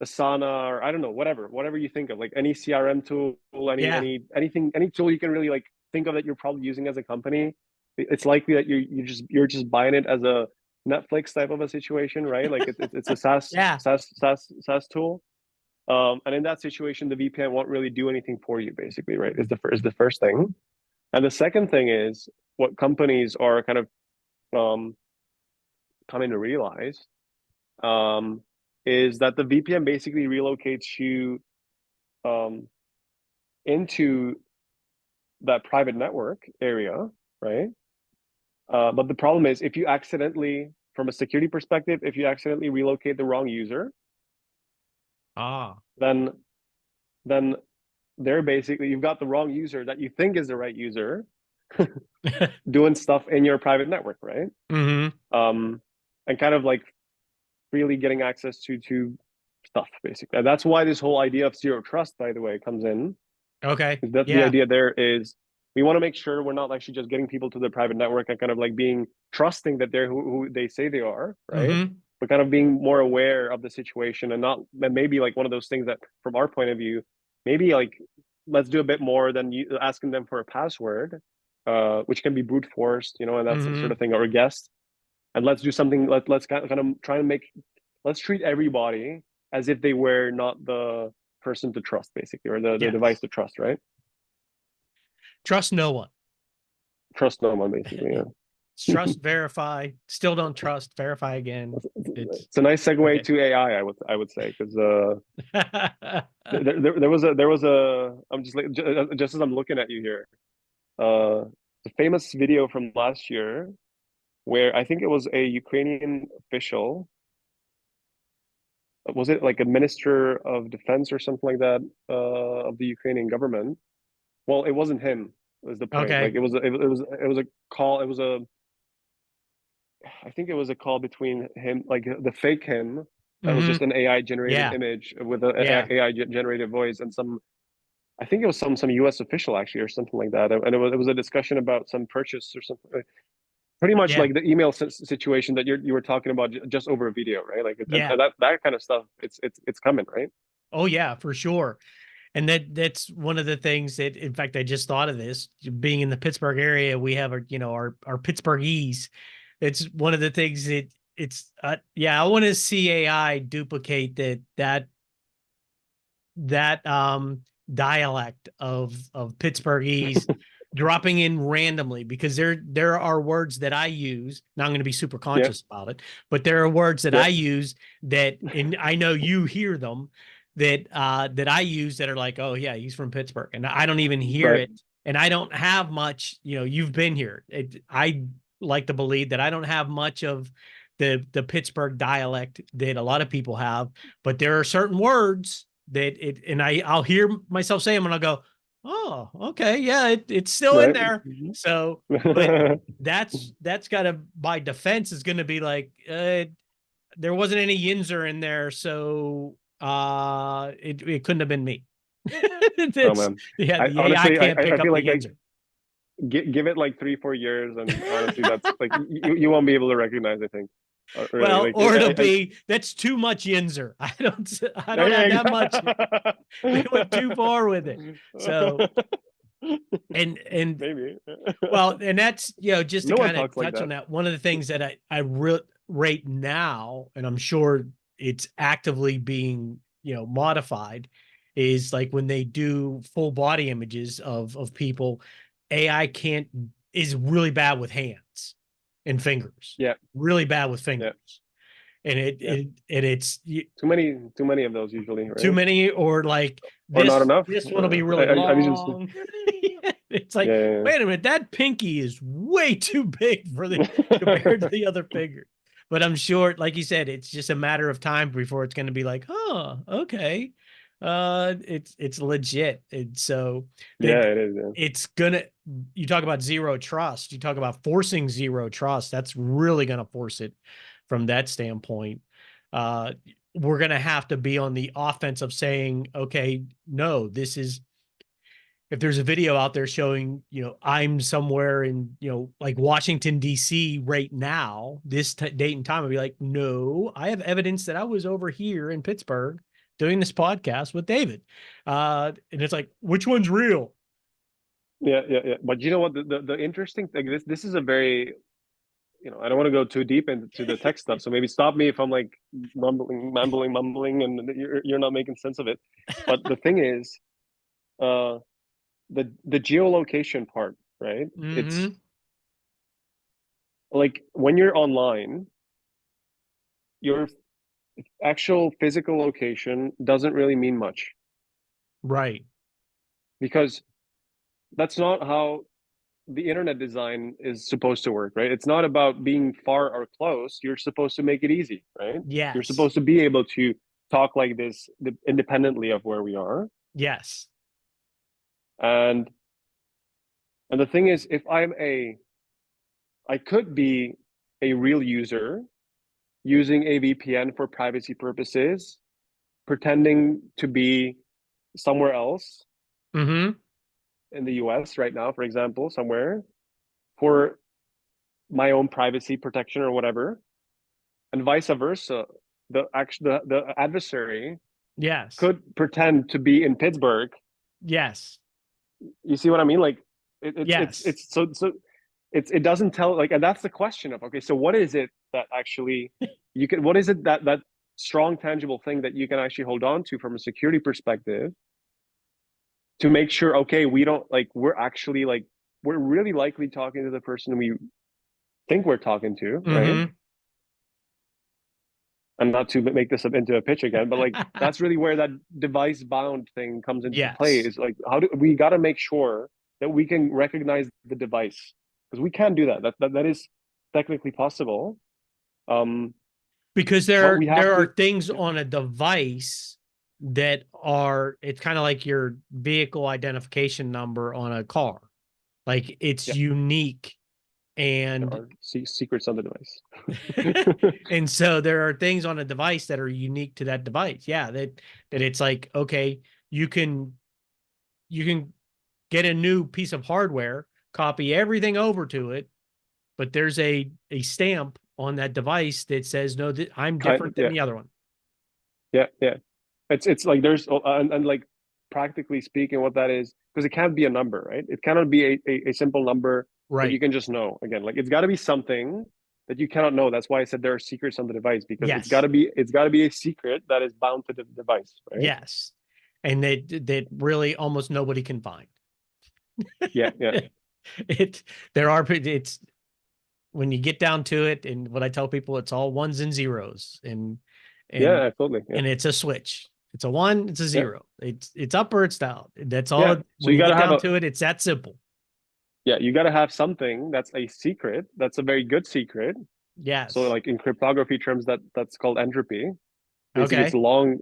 Speaker 2: Asana or I don't know, whatever you think of, like any CRM tool,
Speaker 1: Yeah.
Speaker 2: any tool you can really like think of that you're probably using as a company, it's likely that you're just buying it as a Netflix type of a situation, right? Like it's a
Speaker 1: Yeah.
Speaker 2: SaaS tool. And in that situation, the VPN won't really do anything for you, basically, right? Is the first thing. And the second thing is what companies are kind of um, coming to realize um, is that the VPN basically relocates you um, into that private network area, right? But the problem is if you accidentally, from a security perspective, if you accidentally relocate the wrong user,
Speaker 1: Ah.
Speaker 2: then then they're basically you've got the wrong user that you think is the right user doing stuff in your private network, right?
Speaker 1: Mm-hmm.
Speaker 2: Um, and kind of like freely getting access to stuff, basically. And that's why this whole idea of zero trust, by the way, comes in.
Speaker 1: Okay.
Speaker 2: Is that the
Speaker 1: Yeah.
Speaker 2: idea there is we want to make sure we're not actually just getting people to the private network and kind of like being trusting that they're who they say they are, right?
Speaker 1: Mm-hmm.
Speaker 2: But kind of being more aware of the situation and not and maybe like one of those things that from our point of view, maybe like let's do a bit more than you asking them for a password, which can be brute forced, you know, and that's the sort
Speaker 1: Mm-hmm.
Speaker 2: of thing, or a guest. And let's do something, let's kind of try and make let's treat everybody as if they were not the person to trust, basically, or the device
Speaker 1: Yes.
Speaker 2: to trust, right?
Speaker 1: Trust no one.
Speaker 2: Trust no one, basically. Yeah,
Speaker 1: Trust, verify. Still don't trust. Verify again. It's
Speaker 2: it's a nice segue
Speaker 1: okay.
Speaker 2: to AI, I would say, because there was a I'm just like just as I'm looking at you here, the famous video from last year where I think it was a Ukrainian official. Was it like a minister of defense or something like that of the Ukrainian government? Well, it wasn't him. Was the point? Like
Speaker 1: Okay.
Speaker 2: it was a call. It was a I think it was a call between him, like the fake him, that was
Speaker 1: Mm-hmm.
Speaker 2: just an AI generated
Speaker 1: Yeah.
Speaker 2: image with an
Speaker 1: Yeah.
Speaker 2: AI generated voice, and some I think it was some US official actually or something like that, and it was a discussion about some purchase or something. Pretty much
Speaker 1: Yeah.
Speaker 2: like the email situation that you were talking about just over a video, right? Like
Speaker 1: Yeah.
Speaker 2: and that kind of stuff. It's coming, right?
Speaker 1: Oh yeah, for sure. And that's one of the things that, in fact, I just thought of this. Being in the Pittsburgh area, we have our Pittsburghese. It's one of the things that yeah, I want to see AI duplicate that dialect of Pittsburghese dropping in randomly, because there are words that I use. Now I'm going to be super
Speaker 2: Yeah,
Speaker 1: conscious about it, but there are words that
Speaker 2: yeah,
Speaker 1: I use that, and I know you hear them, that I use that are like, oh yeah, he's from Pittsburgh, and I don't even hear
Speaker 2: right.
Speaker 1: it, and I don't have much. You've been here. I like to believe that I don't have much of the Pittsburgh dialect that a lot of people have, but there are certain words that and I'll hear myself say them and I'll go, oh, okay, yeah, it's still in
Speaker 2: Right.
Speaker 1: there.
Speaker 2: Mhm.
Speaker 1: So, but that's got to, by defense, is going to be like, there wasn't any yinzer in there, so it couldn't have been me.
Speaker 2: Oh
Speaker 1: It's,
Speaker 2: man,
Speaker 1: yeah,
Speaker 2: I
Speaker 1: the AI
Speaker 2: honestly
Speaker 1: can't
Speaker 2: I
Speaker 1: pick up
Speaker 2: feel
Speaker 1: the
Speaker 2: like
Speaker 1: yinzer.
Speaker 2: give it like 3 4 years, and honestly, that's like you won't be able to recognize. I think, really,
Speaker 1: Well,
Speaker 2: like
Speaker 1: or it'll be, that's too much yinzer. I
Speaker 2: yeah,
Speaker 1: don't have that much. They went too
Speaker 2: yeah,
Speaker 1: far with it. So, and
Speaker 2: maybe.
Speaker 1: well, and that's, just to
Speaker 2: No one
Speaker 1: kind of
Speaker 2: talks like
Speaker 1: touch on
Speaker 2: that.
Speaker 1: that. One of the things that I rate now, and I'm sure it's actively being, modified, is like when they do full body images of people, AI can't is really bad with hands and fingers,
Speaker 2: Yeah,
Speaker 1: really bad with
Speaker 2: yeah,
Speaker 1: fingers, and
Speaker 2: yeah.
Speaker 1: it's
Speaker 2: Too many of those usually,
Speaker 1: too
Speaker 2: right?
Speaker 1: many, or like
Speaker 2: Or not
Speaker 1: this
Speaker 2: enough.
Speaker 1: this one will be really
Speaker 2: I just
Speaker 1: long. It's like,
Speaker 2: yeah,
Speaker 1: wait a minute, that pinky is way too big for the compared to the other finger. But I'm sure, like you said, it's just a matter of time before it's going to be like, oh, okay. It's legit. And so
Speaker 2: Yeah,
Speaker 1: that
Speaker 2: it is. Yeah.
Speaker 1: it's gonna, you talk about zero trust, you talk about forcing zero trust, that's really gonna force it from that standpoint. Uh, we're gonna have to be on the offense of saying, okay, no, this is, if there's a video out there showing, I'm somewhere in, like Washington, D.C. right now, this date and time, I'd be like, no, I have evidence that I was over here in Pittsburgh doing this podcast with David. And it's like, which one's real?
Speaker 2: Yeah, yeah, yeah. But you know what? The interesting thing, this is a very, I don't want to go too deep into the tech stuff. So maybe stop me if I'm like mumbling, and you're not making sense of it. But the thing is, uh, the geolocation part, right? It's
Speaker 1: Mm-hmm.
Speaker 2: like when you're online, your actual physical location doesn't really mean much
Speaker 1: Right.
Speaker 2: because that's not how the internet design is supposed to work, right? It's not about being far or close. You're supposed to make it easy, right? You're
Speaker 1: Yes.
Speaker 2: supposed to be able to talk like this independently of where we are.
Speaker 1: Yes.
Speaker 2: And the thing is, if I could be a real user using a VPN for privacy purposes, pretending to be somewhere else
Speaker 1: Mm-hmm.
Speaker 2: in the US right now, for example, somewhere for my own privacy protection or whatever, and vice versa. The adversary
Speaker 1: Yes.
Speaker 2: could pretend to be in Pittsburgh.
Speaker 1: Yes.
Speaker 2: You see what I mean? Like
Speaker 1: Yes.
Speaker 2: it doesn't tell, like, and that's the question of, okay, so what is it that actually you can, what is it that strong tangible thing that you can actually hold on to from a security perspective to make sure, okay, we don't, like, we're actually like, we're really likely talking to the person we think we're talking to, right?
Speaker 1: Mm-hmm.
Speaker 2: And not to make this up into a pitch again, but like that's really where that device bound thing comes into play.
Speaker 1: Yes.
Speaker 2: Is like, how do we got to make sure that we can recognize the device, because we can do that. That is technically possible. Um,
Speaker 1: Because
Speaker 2: but we
Speaker 1: there
Speaker 2: have
Speaker 1: are
Speaker 2: to.
Speaker 1: things
Speaker 2: Yeah,
Speaker 1: on a device that are, it's kind of like your vehicle identification number on a car. Like it's
Speaker 2: yeah,
Speaker 1: unique,
Speaker 2: there
Speaker 1: and
Speaker 2: are secrets on the device.
Speaker 1: and so there are things on a device that are unique to that device. Yeah, that it's like, okay, you can you can get a new piece of hardware, copy everything over to it, but there's a stamp on that device that says, no, I'm
Speaker 2: Kind of,
Speaker 1: different than
Speaker 2: yeah,
Speaker 1: the other one.
Speaker 2: yeah, yeah. It's like there's and like practically speaking, what that is, because it can't be a number, right? It cannot be a simple number that you
Speaker 1: Right.
Speaker 2: can just know. Again, like it's got to be something that you cannot know. That's why I said there are secrets on the device, because
Speaker 1: Yes.
Speaker 2: it's got to be a secret that is bound to the device, right?
Speaker 1: Yes. And that really almost nobody can find.
Speaker 2: Yeah, yeah,
Speaker 1: it there are it's when you get down to it, and what I tell people, it's all ones and zeros, and
Speaker 2: yeah, totally, yeah,
Speaker 1: and it's a switch. It's a one, it's a
Speaker 2: yeah,
Speaker 1: zero. It's up or it's down. That's
Speaker 2: yeah.
Speaker 1: all.
Speaker 2: So
Speaker 1: When
Speaker 2: you
Speaker 1: you
Speaker 2: got to
Speaker 1: get
Speaker 2: have
Speaker 1: down
Speaker 2: a
Speaker 1: to it, it's that simple.
Speaker 2: yeah, you got to have something that's a secret. That's a very good secret. So
Speaker 1: Yes.
Speaker 2: like in cryptography terms, that's called entropy. Basically, it's
Speaker 1: Okay.
Speaker 2: long,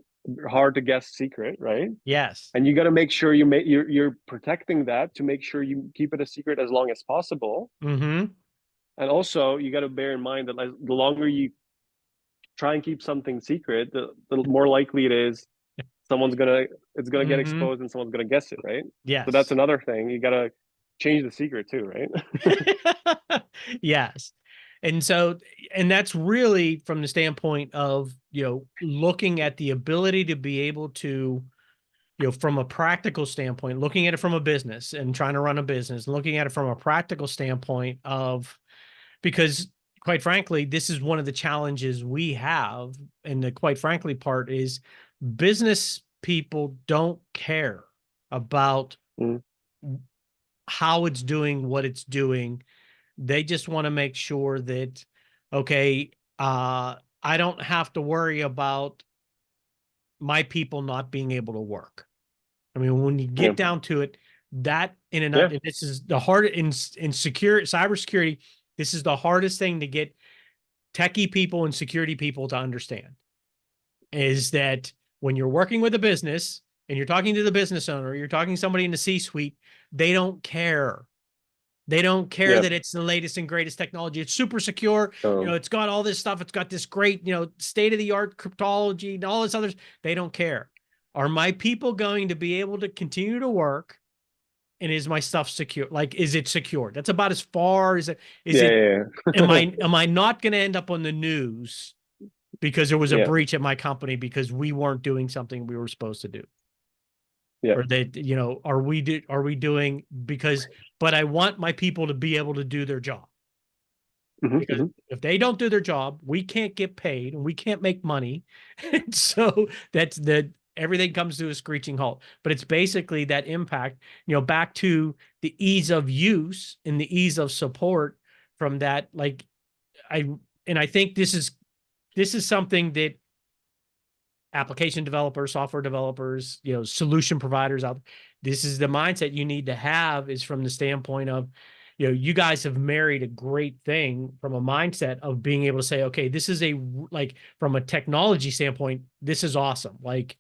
Speaker 2: hard to guess secret, right?
Speaker 1: Yes.
Speaker 2: And you got to make sure you're protecting that to make sure you keep it a secret as long as possible.
Speaker 1: Mm-hmm.
Speaker 2: And also, you got to bear in mind that the longer you try and keep something secret, the more likely it is someone's gonna it's gonna get
Speaker 1: Mm-hmm.
Speaker 2: exposed and someone's gonna guess it, right? So that's
Speaker 1: Yes.
Speaker 2: another thing. You got to change the secret too, right?
Speaker 1: Yes. And so, and that's really from the standpoint of, looking at the ability to be able to, from a practical standpoint, looking at it from a business and trying to run a business, looking at it from a practical standpoint of, because quite frankly, this is one of the challenges we have. And the quite frankly part is business people don't care about
Speaker 2: Mm,
Speaker 1: how it's doing what it's doing. They just want to make sure that, okay, I don't have to worry about my people not being able to work. I mean, when you
Speaker 2: yeah,
Speaker 1: get down to it, that in and
Speaker 2: yeah,
Speaker 1: this is the hard in secure cybersecurity. This is the hardest thing to get techie people and security people to understand, is that when you're working with a business, and you're talking to the business owner, you're talking to somebody in the C-suite, they don't care. They don't care
Speaker 2: Yeah.
Speaker 1: that it's the latest and greatest technology. It's super secure.
Speaker 2: Oh,
Speaker 1: It's got all this stuff. It's got this great, state of the art cryptology and all this others. They don't care. Are my people going to be able to continue to work? And is my stuff secure? Like, is it secure? That's about as far as it is.
Speaker 2: yeah,
Speaker 1: It,
Speaker 2: yeah,
Speaker 1: am I not going to end up on the news because there was a
Speaker 2: yeah,
Speaker 1: breach at my company because we weren't doing something we were supposed to do?
Speaker 2: yeah.
Speaker 1: Or that, are we doing because, but I want my people to be able to do their job.
Speaker 2: Hmm,
Speaker 1: Because
Speaker 2: hmm.
Speaker 1: if they don't do their job, we can't get paid and we can't make money. And so everything comes to a screeching halt. But it's basically that impact, back to the ease of use and the ease of support from that. Like I think this is something that application developers, software developers, solution providers out. This is the mindset you need to have, is from the standpoint of, you guys have married a great thing from a mindset of being able to say, okay, this is like from a technology standpoint, this is awesome. Like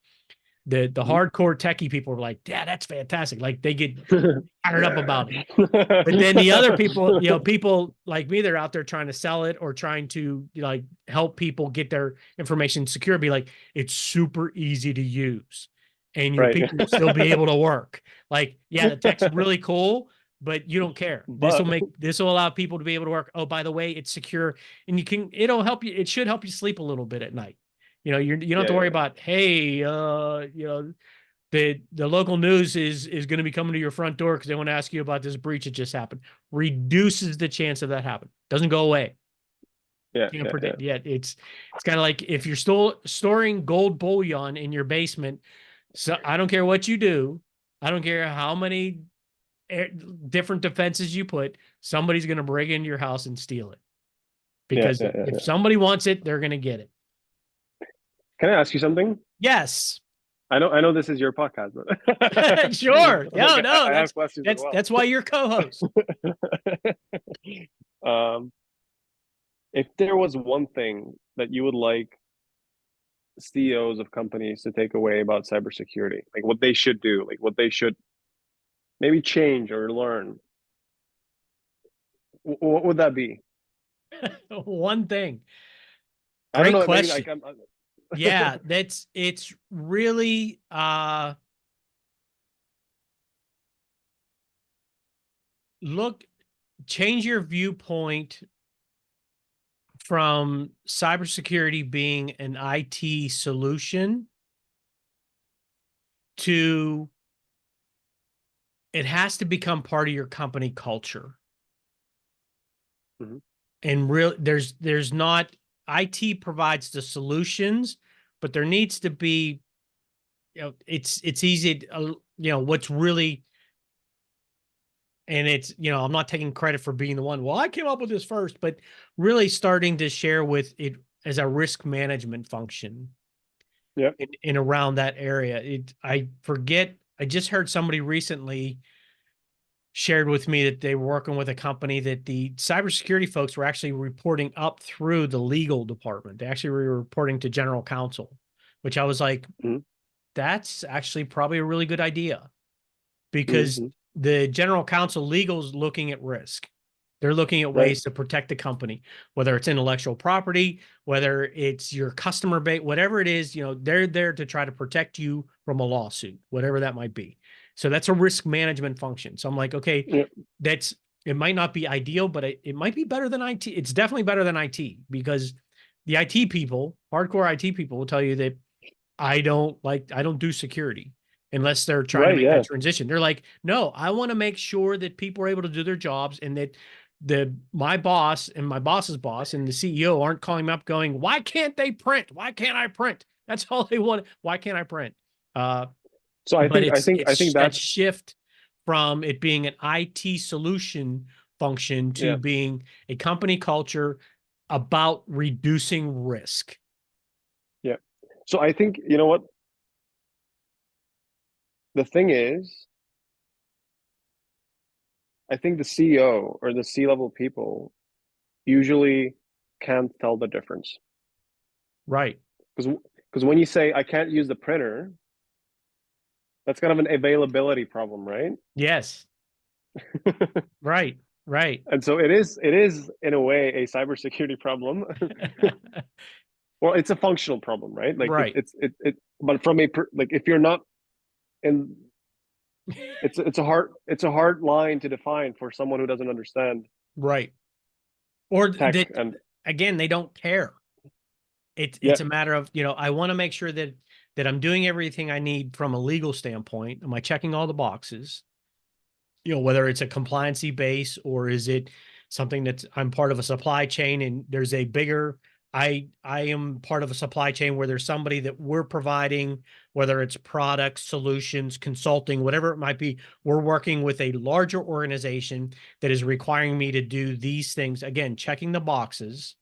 Speaker 1: the hardcore techie people are like, yeah, that's fantastic. Like they get fired up about it. But then the other people, people like me, they're out there trying to sell it or trying to like help people get their information secure. Be like, it's super easy to use, and your
Speaker 2: Right.
Speaker 1: people will still be able to work. Like, yeah, the tech's really cool, but you don't care.
Speaker 2: But
Speaker 1: This will allow people to be able to work. Oh, by the way, it's secure, and it'll help you. It should help you sleep a little bit at night. You don't have
Speaker 2: yeah,
Speaker 1: to worry
Speaker 2: yeah,
Speaker 1: about, hey, the local news is going to be coming to your front door because they want to ask you about this breach that just happened. Reduces the chance of that happening. Doesn't go away.
Speaker 2: yeah,
Speaker 1: Can't
Speaker 2: yeah, yeah.
Speaker 1: predict yet. It's kind of like if you're still storing gold bullion in your basement. So I don't care what you do. I don't care how many different defenses you put. Somebody's going to break into your house and steal it,
Speaker 2: Yeah,
Speaker 1: because
Speaker 2: yeah, yeah,
Speaker 1: if
Speaker 2: yeah.
Speaker 1: somebody wants it, they're going to get it.
Speaker 2: Can I ask you something?
Speaker 1: Yes.
Speaker 2: I know this is your podcast, but
Speaker 1: Sure. No,
Speaker 2: like
Speaker 1: no,
Speaker 2: I have questions as
Speaker 1: that's why you're co-host.
Speaker 2: well. If there was one thing that you would like CEOs of companies to take away about cybersecurity, like what they should do, like what they should maybe change or learn, what would that be?
Speaker 1: One thing.
Speaker 2: I don't
Speaker 1: Great
Speaker 2: know. Maybe like
Speaker 1: question. Yeah, it's really look change your viewpoint from cybersecurity being an IT solution to it has to become part of your company culture.
Speaker 2: Mhm.
Speaker 1: And there's not, IT provides the solutions, but there needs to be, it's easy to, what's really, and it's, I'm not taking credit for being the one, well, I came up with this first, but really starting to share with it as a risk management function
Speaker 2: Yep.
Speaker 1: in around that area. I forget, I just heard somebody recently shared with me that they were working with a company that the cybersecurity folks were actually reporting up through the legal department. They actually were reporting to general counsel, which I was like,
Speaker 2: Mhm.
Speaker 1: that's actually probably a really good idea, because
Speaker 2: Mhm.
Speaker 1: the general counsel legal is looking at risk. They're looking at
Speaker 2: Right.
Speaker 1: ways to protect the company, whether it's intellectual property, whether it's your customer base, whatever it is, they're there to try to protect you from a lawsuit, whatever that might be. So that's a risk management function. So I'm like, okay,
Speaker 2: Yep.
Speaker 1: it might not be ideal, but it might be better than IT. It's definitely better than IT, because the IT people, hardcore IT people, will tell you that I don't do security unless they're trying to
Speaker 2: Right.
Speaker 1: make
Speaker 2: Yeah.
Speaker 1: that transition. They're like, no, I want to make sure that people are able to do their jobs, and that my boss and my boss's boss and the CEO aren't calling me up going, why can't they print? Why can't I print? That's all they want. Why can't I print?
Speaker 2: So I
Speaker 1: But
Speaker 2: think I think I think
Speaker 1: that
Speaker 2: that's
Speaker 1: shift from it being an IT solution function to
Speaker 2: yeah.
Speaker 1: being a company culture about reducing risk.
Speaker 2: Yeah. So I think you know what the thing is. I think the CEO or the C-level people usually can't tell the difference
Speaker 1: Right.
Speaker 2: because when you say I can't use the printer, That's kind of an availability problem, right?
Speaker 1: Yes. Right. Right.
Speaker 2: And so it is in a way a cybersecurity problem. Well, it's a functional problem, right? Like
Speaker 1: Right.
Speaker 2: but from like if you're not in, it's a hard line to define for someone who doesn't understand
Speaker 1: Right. Or
Speaker 2: tech.
Speaker 1: that,
Speaker 2: And
Speaker 1: again, they don't care.
Speaker 2: yeah,
Speaker 1: It's a matter of, I want to make sure that I'm doing everything I need from a legal standpoint. Am I checking all the boxes? Whether it's a compliancy base or is it something that's I'm part of a supply chain and there's a bigger I am part of a supply chain where there's somebody that we're providing, whether it's products, solutions, consulting, whatever it might be, we're working with a larger organization that is requiring me to do these things. Again, checking the boxes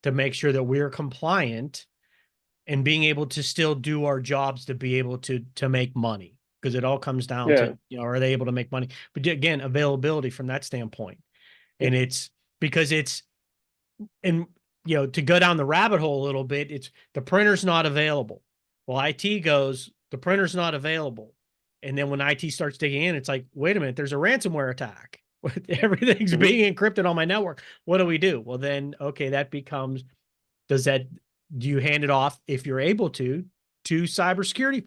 Speaker 1: to make sure that we're compliant and being able to still do our jobs to be able to make money, because it all comes down
Speaker 2: yeah,
Speaker 1: to, are they able to make money? But again, availability from that standpoint.
Speaker 2: yeah.
Speaker 1: And it's because it's, and to go down the rabbit hole a little bit, it's the printer's not available. Well, IT goes, the printer's not available. And then when IT starts digging in, it's like, wait a minute, there's a ransomware attack. Everything's
Speaker 2: Hmm.
Speaker 1: being encrypted on my network. What do we do? Well, then, okay, that becomes, do you hand it off, if you're able to cybersecurity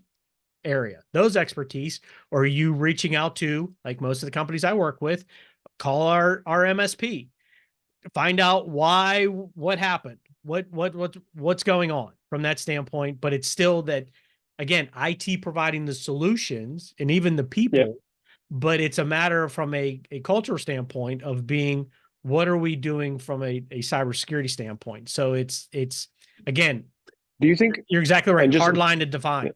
Speaker 1: area, those expertise, or are you reaching out to, like most of the companies I work with, call our MSP, find out what happened, what's going on from that standpoint. But it's still that, again, IT providing the solutions and even the
Speaker 2: Yeah.
Speaker 1: people, but it's a matter of, from a cultural standpoint of being, what are we doing from a cybersecurity standpoint? So it's again,
Speaker 2: Do you think,
Speaker 1: you're exactly right.
Speaker 2: and just
Speaker 1: Hard line to define.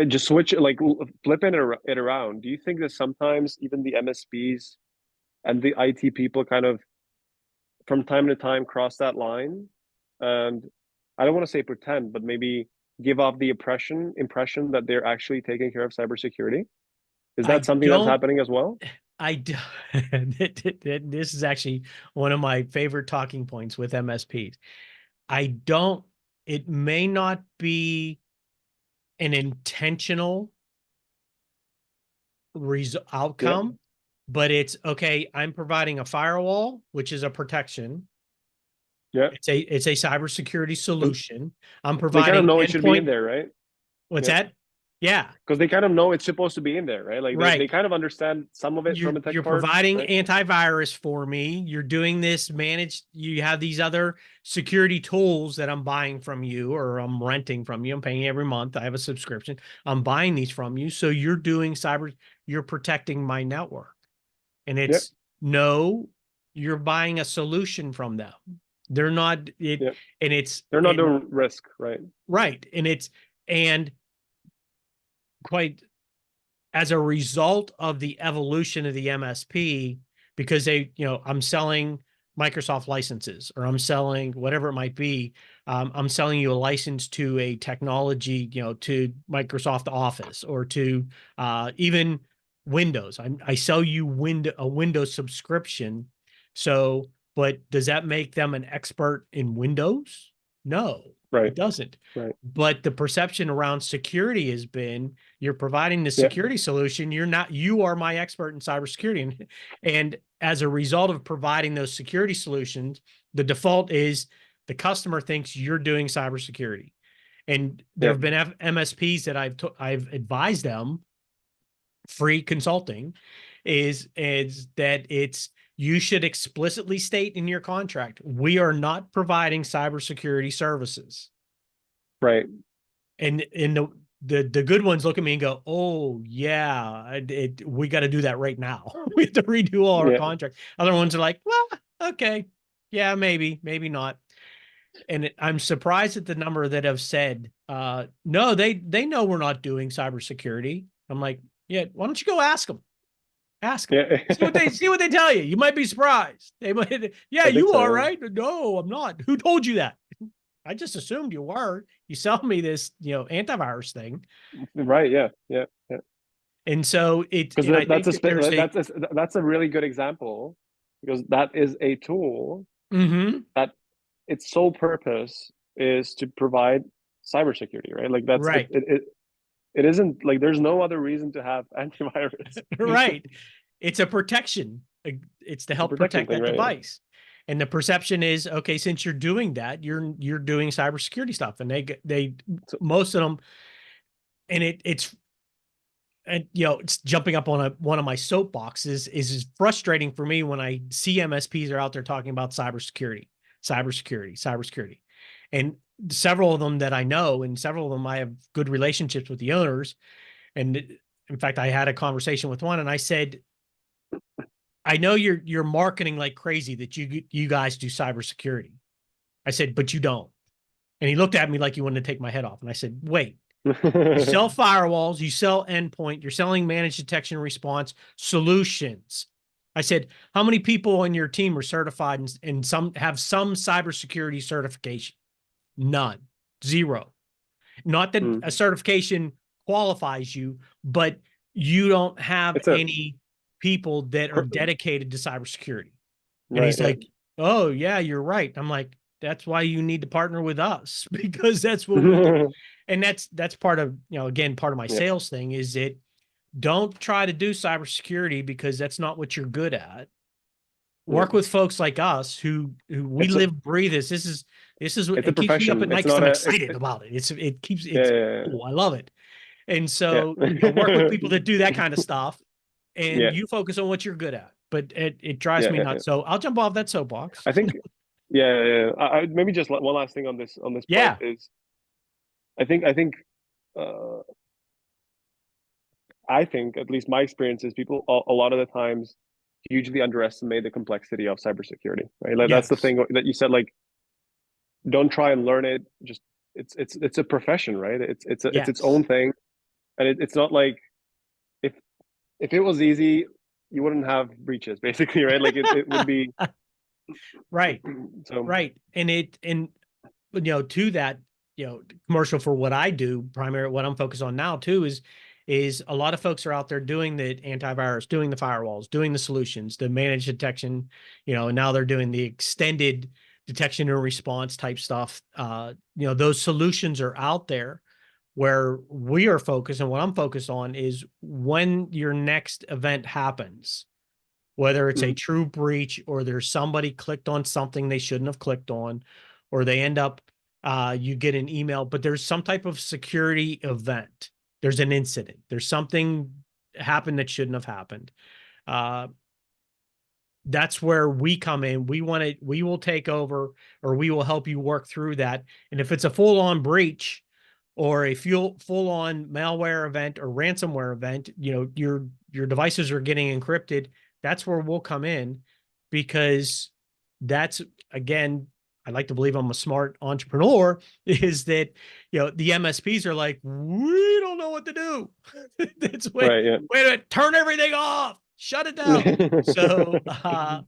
Speaker 2: just switch it, like flipping it around? Do you think that sometimes even the MSPs and the IT people kind of from time to time cross that line, and I don't want to say pretend, but maybe give off the impression that they're actually taking care of cybersecurity? Is
Speaker 1: I
Speaker 2: that something that's
Speaker 1: don't,
Speaker 2: happening as well?
Speaker 1: I do, this is actually one of my favorite talking points with MSPs. I don't, it may not be an intentional
Speaker 2: Yeah,
Speaker 1: outcome, but it's okay. I'm providing a firewall, which is a protection.
Speaker 2: yeah.
Speaker 1: It's a cybersecurity
Speaker 2: 'Cause
Speaker 1: solution. I'm
Speaker 2: they kind of
Speaker 1: providing
Speaker 2: know it should be in
Speaker 1: endpoint.
Speaker 2: there, right?
Speaker 1: What's
Speaker 2: Yeah,
Speaker 1: that? Yeah,
Speaker 2: because they kind of know it's supposed to be in there, right? Like they
Speaker 1: right.
Speaker 2: kind of understand some of it from a tech
Speaker 1: You're
Speaker 2: part,
Speaker 1: providing
Speaker 2: right?
Speaker 1: antivirus for me. You're doing this managed. You have these other security tools that I'm buying from you, or I'm renting from you. I'm paying every month. I have a subscription. I'm buying these from you. So you're doing cyber, you're protecting my network. And
Speaker 2: Yeah,
Speaker 1: it's, no, you're buying a solution from them. They're not it,
Speaker 2: yeah.
Speaker 1: and it's,
Speaker 2: They're not
Speaker 1: and
Speaker 2: doing risk, right?
Speaker 1: right. And it's, and quite, as a result of the evolution of the MSP, because they, I'm selling Microsoft licenses, or I'm selling whatever it might be. I'm selling you a license to a technology, to Microsoft Office, or to even Windows. I sell you a Windows subscription. So, but does that make them an expert in Windows? No,
Speaker 2: Right,
Speaker 1: it doesn't.
Speaker 2: right.
Speaker 1: But the perception around security has been, you're providing the
Speaker 2: Yeah,
Speaker 1: security solution. You are my expert in cybersecurity. And as a result of providing those security solutions, the default is the customer thinks you're doing cybersecurity. And there
Speaker 2: yeah,
Speaker 1: have been MSPs that I've advised them, free consulting, is that it's, you should explicitly state in your contract, we are not providing cybersecurity services.
Speaker 2: right.
Speaker 1: And the good ones look at me and go, oh yeah, we got to do that right now. We have to redo all our
Speaker 2: Yeah,
Speaker 1: contract. Other ones are like, well, okay, yeah, maybe not. And I'm surprised at the number that have said, no, they know we're not doing cybersecurity. I'm like, yeah, why don't you go ask them? Ask them.
Speaker 2: yeah.
Speaker 1: See what they tell you. You might be surprised. They might, yeah,
Speaker 2: I think
Speaker 1: you
Speaker 2: so.
Speaker 1: are,
Speaker 2: Yeah.
Speaker 1: right? No, I'm not. Who told you that? I just assumed you were. You sell me this, antivirus thing.
Speaker 2: Right. Yeah. Yeah. Yeah.
Speaker 1: And so
Speaker 2: Because
Speaker 1: and I think that there's a,
Speaker 2: that's a really good example, because that is a tool
Speaker 1: mm-hmm,
Speaker 2: that its sole purpose is to provide cybersecurity, right? Like that's
Speaker 1: right.
Speaker 2: it isn't like there's no other reason to have antivirus.
Speaker 1: Right. It's a protection. It's to
Speaker 2: It's a
Speaker 1: help
Speaker 2: protection
Speaker 1: protect
Speaker 2: thing,
Speaker 1: that
Speaker 2: right? Yeah.
Speaker 1: device. And the perception is, okay, since you're doing that, you're doing cybersecurity stuff. And they
Speaker 2: So,
Speaker 1: most of them, and it's and it's jumping up on one of my soapboxes is frustrating for me when I see MSPs are out there talking about cybersecurity, cybersecurity, cybersecurity. And several of them that I know, and several of them I have good relationships with the owners. And in fact, I had a conversation with one and I said, I know you're marketing like crazy that you guys do cybersecurity. I said, but you don't. And he looked at me like he wanted to take my head off. And I said, wait, you sell firewalls, you sell endpoint, you're selling managed detection and response solutions. I said, how many people on your team are certified and some have some cybersecurity certification? None. Zero. Not that
Speaker 2: Mm.
Speaker 1: a certification qualifies you, but you don't have
Speaker 2: It's a
Speaker 1: any people that are dedicated to cybersecurity. And
Speaker 2: right,
Speaker 1: he's
Speaker 2: yeah.
Speaker 1: like, oh, yeah, you're right. I'm like, that's why you need to partner with us because that's what we do. And that's part of, again, part of my
Speaker 2: Yeah,
Speaker 1: sales thing is that don't try to do cybersecurity because that's not what you're good at.
Speaker 2: yeah.
Speaker 1: Work with folks like us who we
Speaker 2: It's a
Speaker 1: live, breathe this. This is what
Speaker 2: it's a
Speaker 1: it keeps me up
Speaker 2: profession.
Speaker 1: at night
Speaker 2: It's
Speaker 1: because
Speaker 2: not
Speaker 1: I'm
Speaker 2: a
Speaker 1: excited about it. It keeps
Speaker 2: yeah,
Speaker 1: it's
Speaker 2: yeah,
Speaker 1: cool. I love it. And
Speaker 2: yeah.
Speaker 1: so, work with
Speaker 2: Yeah.
Speaker 1: people that do that kind of stuff and
Speaker 2: Yeah,
Speaker 1: you focus on what you're good at. But it drives
Speaker 2: yeah,
Speaker 1: me
Speaker 2: yeah, yeah.
Speaker 1: nuts. So I'll jump off that soapbox.
Speaker 2: I think yeah, yeah, yeah. Maybe just one last thing on this point
Speaker 1: Yeah.
Speaker 2: is I think uh I think at least my experience is people a lot of the times hugely underestimate the complexity of cybersecurity, right? Like that's the
Speaker 1: Yes.
Speaker 2: thing that you said, like don't try and learn it. Just it's a profession, right? It's its
Speaker 1: Yes.
Speaker 2: own thing, and it's not like if if it was easy, you wouldn't have breaches, basically, right? Like it would be
Speaker 1: Right.
Speaker 2: so.
Speaker 1: Right. And to that, commercial for what I do, primarily what I'm focused on now too is a lot of folks are out there doing the antivirus, doing the firewalls, doing the solutions, the managed detection, and now they're doing the extended detection and response type stuff. Those solutions are out there where we are focused, and what I'm focused on is when your next event happens, whether it's a
Speaker 2: Mhm.
Speaker 1: true breach or there's somebody clicked on something they shouldn't have clicked on, or they end up, you get an email, but there's some type of security event. There's an incident. There's something happened that shouldn't have happened. Uh, that's where we come in. We will take over or we will help you work through that. And if it's a full on breach or a full on malware event or ransomware event, your devices are getting encrypted. That's where we'll come in because that's again, I like to believe I'm a smart entrepreneur is that, the MSPs are like, we don't know what to do. That's wait,
Speaker 2: Right, yeah.
Speaker 1: wait a minute, turn everything off, shut it down. So,
Speaker 2: Where's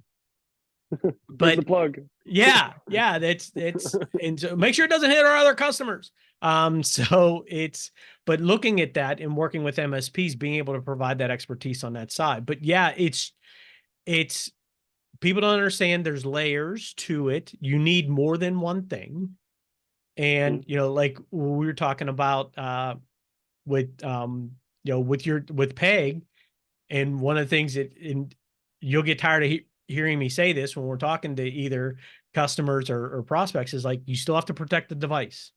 Speaker 2: the
Speaker 1: but
Speaker 2: plug?
Speaker 1: yeah, that's and so make sure it doesn't hit our other customers. So but looking at that and working with MSPs, being able to provide that expertise on that side. But yeah, it's people don't understand there's layers to it. You need more than one thing. And
Speaker 2: Mhm.
Speaker 1: like we were talking about with with Peg, and one of the things and you'll get tired of hearing me say this when we're talking to either customers or prospects is like, you still have to protect the device.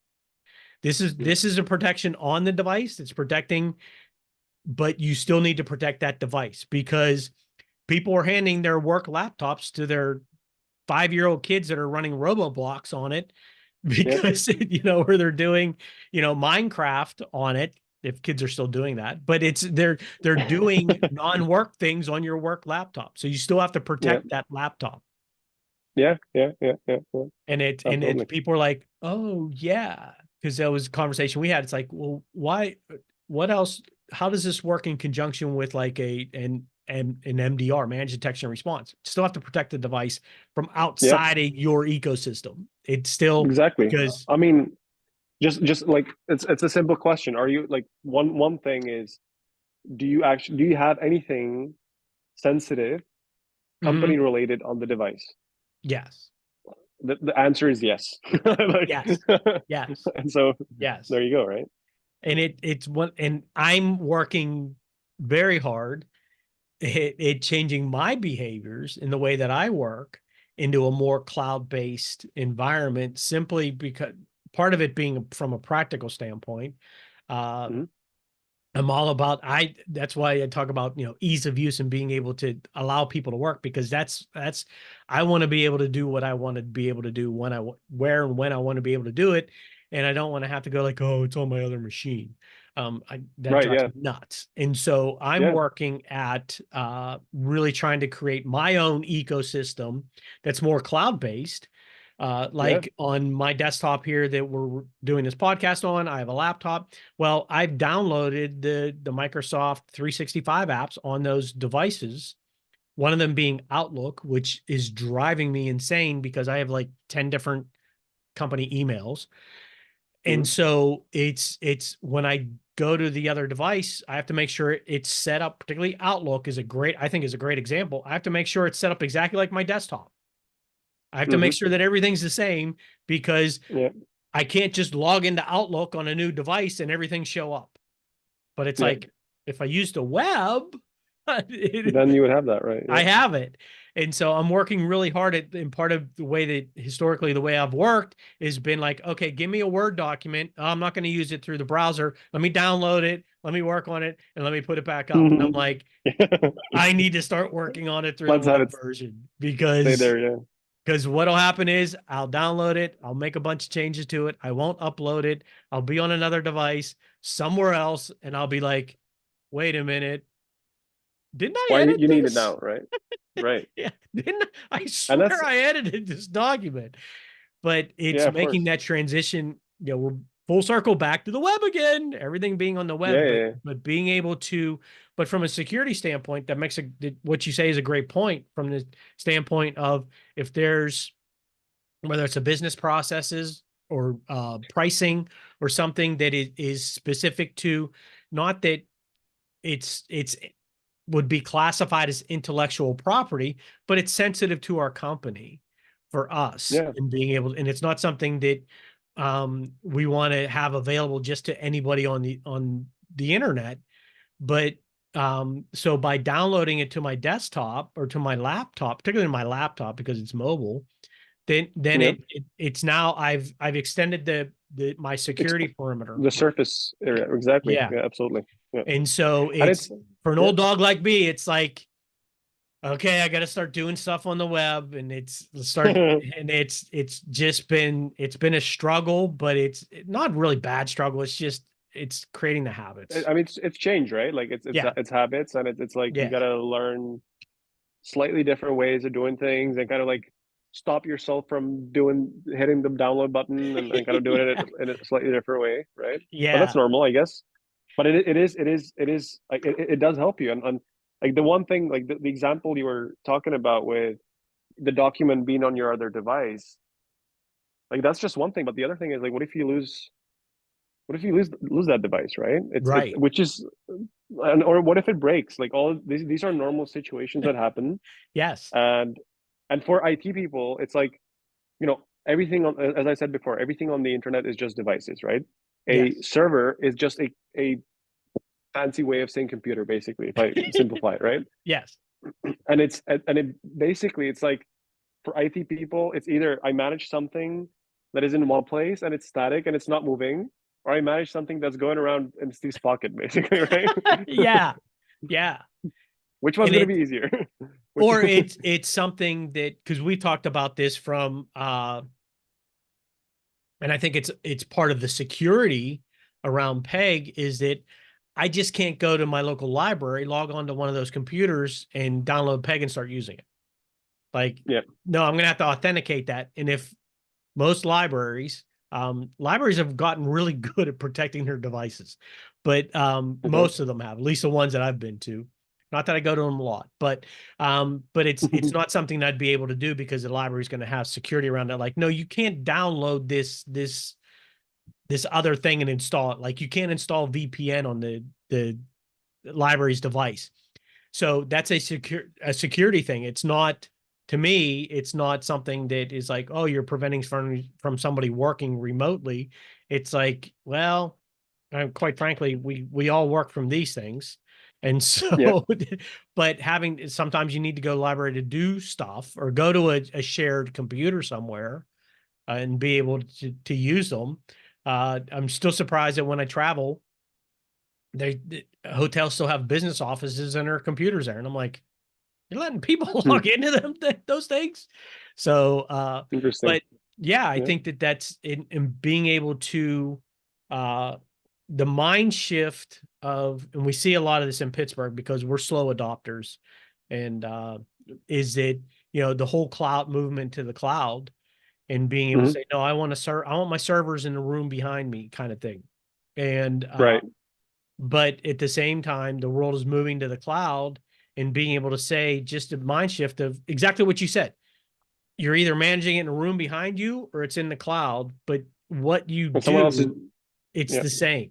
Speaker 2: Mhm.
Speaker 1: This is a protection on the device. It's protecting, but you still need to protect that device because people are handing their work laptops to their 5-year-old kids that are running Roboblocks on it
Speaker 2: Yeah,
Speaker 1: because, where they're doing, Minecraft on it, if kids are still doing that, but they're doing non-work things on your work laptop. So you still have to
Speaker 2: yeah,
Speaker 1: protect that laptop.
Speaker 2: yeah, yeah, yeah, yeah, yeah.
Speaker 1: And
Speaker 2: Absolutely.
Speaker 1: people are like, oh yeah, because that was a conversation we had. It's like, well, why, what else? How does this work in conjunction with like an MDR, managed detection and response? Still have to protect the device from
Speaker 2: Yeah,
Speaker 1: outside of your ecosystem. It's still
Speaker 2: exactly.
Speaker 1: because
Speaker 2: I mean, just like it's a simple question. Are you like one thing is do you have anything sensitive, company
Speaker 1: mhm,
Speaker 2: related on the device?
Speaker 1: yes,
Speaker 2: The answer is yes. Like
Speaker 1: yes, yes,
Speaker 2: and so
Speaker 1: yes.
Speaker 2: there you go, right?
Speaker 1: and it's one, and I'm working very hard at changing my behaviors in the way that I work into a more cloud-based environment, simply because part of it being from a practical standpoint. Uh,
Speaker 2: Mhm.
Speaker 1: I'm all about that's why I talk about, ease of use and being able to allow people to work, because that's I want to be able to do what I want to be able to do where and when I want to be able to do it. And I don't want to have to go like, oh, it's on my other machine. That
Speaker 2: Right.
Speaker 1: drives
Speaker 2: Yeah.
Speaker 1: me nuts. And so I'm
Speaker 2: Yeah.
Speaker 1: working at really trying to create my own ecosystem that's more cloud-based.
Speaker 2: Yeah.
Speaker 1: Like on my desktop here that we're doing this podcast on, I have a laptop. Well, I've downloaded the Microsoft 365 apps on those devices. One of them being Outlook, which is driving me insane because I have like 10 different company emails. And
Speaker 2: Mhm.
Speaker 1: so it's when I go to the other device, I have to make sure it's set up, particularly Outlook I think is a great example. I have to make sure it's set up exactly like my desktop. I have to make
Speaker 2: Mhm.
Speaker 1: sure that everything's the same, because
Speaker 2: Yeah.
Speaker 1: I can't just log into Outlook on a new device and everything show up. But it's
Speaker 2: Yeah.
Speaker 1: like, if I use the web,
Speaker 2: Then you would have that, right?
Speaker 1: I
Speaker 2: Yeah.
Speaker 1: have it. And so I'm working really hard and part of the way that historically the way I've worked has been like, okay, give me a Word document. I'm not going to use it through the browser. Let me download it. Let me work on it and let me put it back up. And I'm like, I need to start working on it through the
Speaker 2: Let's have
Speaker 1: web
Speaker 2: it
Speaker 1: version,
Speaker 2: stay
Speaker 1: because
Speaker 2: there. Yeah.
Speaker 1: what'll happen is I'll download it, I'll make a bunch of changes to it, I won't upload it, I'll be on another device somewhere else, and I'll be like, wait a minute, didn't I
Speaker 2: Why
Speaker 1: edit
Speaker 2: you need it
Speaker 1: this?
Speaker 2: now, right? Right.
Speaker 1: Yeah, didn't I
Speaker 2: And
Speaker 1: swear
Speaker 2: that's
Speaker 1: I edited this document? But
Speaker 2: yeah,
Speaker 1: it's
Speaker 2: of
Speaker 1: making
Speaker 2: course.
Speaker 1: that transition, we're full circle back to the web again, everything being on the
Speaker 2: Yeah.
Speaker 1: web,
Speaker 2: Yeah.
Speaker 1: but
Speaker 2: Yeah.
Speaker 1: being able to, but from a security standpoint, that makes what you say is a great point, from the standpoint of, if there's, whether it's a business processes or pricing or something that is specific to, not that it's would be classified as intellectual property, but it's sensitive to our company, for us,
Speaker 2: Yeah.
Speaker 1: and being able, and it's not something that we want to have available just to anybody on the internet. But so by downloading it to my desktop or to my laptop, particularly my laptop because it's mobile, then
Speaker 2: Yeah.
Speaker 1: it's now I've extended my
Speaker 2: Ex-
Speaker 1: security perimeter.
Speaker 2: the surface area. Exactly.
Speaker 1: Yeah.
Speaker 2: Yeah. Absolutely. Yeah.
Speaker 1: And so
Speaker 2: And it's
Speaker 1: it's, for an
Speaker 2: yeah.
Speaker 1: old dog like me, it's like, okay, I got to start doing stuff on the web, and it's just been a struggle, but it's not really bad struggle. It's just, it's creating the habits.
Speaker 2: I mean, it's change, right? Like
Speaker 1: Yeah.
Speaker 2: it's habits, and it's like you
Speaker 1: Yeah.
Speaker 2: gotta learn slightly different ways of doing things, and kind of like stop yourself from hitting the download button, and kind of doing it
Speaker 1: Yeah.
Speaker 2: in a slightly different way, right? But that's
Speaker 1: Yeah.
Speaker 2: normal, I guess. But it is like it does help you, and like the one thing, like the example you were talking about with the document being on your other device, like that's just one thing. But the other thing is, like, what if you lose that device, right? It's
Speaker 1: Right.
Speaker 2: which is or what if it breaks? Like all these are normal situations that happen,
Speaker 1: Yes.
Speaker 2: and for IT people, it's like, everything on, as I said before, everything on the internet is just devices, right? A
Speaker 1: Yes.
Speaker 2: server is just a fancy way of saying computer, basically, if I simplify it, right?
Speaker 1: Yes.
Speaker 2: And it basically, it's like, for IT people, it's either I manage something that is in one place and it's static and it's not moving, or I manage something that's going around in Steve's pocket, basically, right?
Speaker 1: Yeah. Yeah.
Speaker 2: Which one's
Speaker 1: And
Speaker 2: going to be easier? Which
Speaker 1: or it's something that, because we talked about this from and I think it's part of the security around Peg, is that I just can't go to my local library, log on to one of those computers and download Peg and start using it. Like,
Speaker 2: yeah.
Speaker 1: no, I'm going to have to authenticate that. And if most libraries have gotten really good at protecting their devices, but
Speaker 2: Uh-huh.
Speaker 1: most of them have, at least the ones that I've been to. Not that I go to them a lot, but it's not something I'd be able to do, because the library is going to have security around it. Like, no, you can't download this other thing and install it. Like, you can't install VPN on the library's device. So that's a security thing. It's not, to me, it's not something that is like, oh, you're preventing from somebody working remotely. It's like, well, quite frankly, we all work from these things. And
Speaker 2: Yeah.
Speaker 1: so, but sometimes you need to go to the library to do stuff or go to a shared computer somewhere and be able to use them. I'm still surprised that when I travel, the hotels still have business offices and their computers there. And I'm like, you're letting people
Speaker 2: Hmm.
Speaker 1: log into those things. So,
Speaker 2: Interesting.
Speaker 1: but yeah, I
Speaker 2: Yeah.
Speaker 1: think that's in being able to, uh, the mind shift of, and we see a lot of this in Pittsburgh because we're slow adopters, and is that, the whole cloud movement to the cloud and being able to
Speaker 2: Hmm.
Speaker 1: say, no, I want my servers in the room behind me kind of thing. And,
Speaker 2: Right.
Speaker 1: but at the same time, the world is moving to the cloud and being able to say just a mind shift of exactly what you said. You're either managing it in a room behind you or it's in the cloud, but what you
Speaker 2: And someone else is.
Speaker 1: do, it's
Speaker 2: Yeah.
Speaker 1: the same.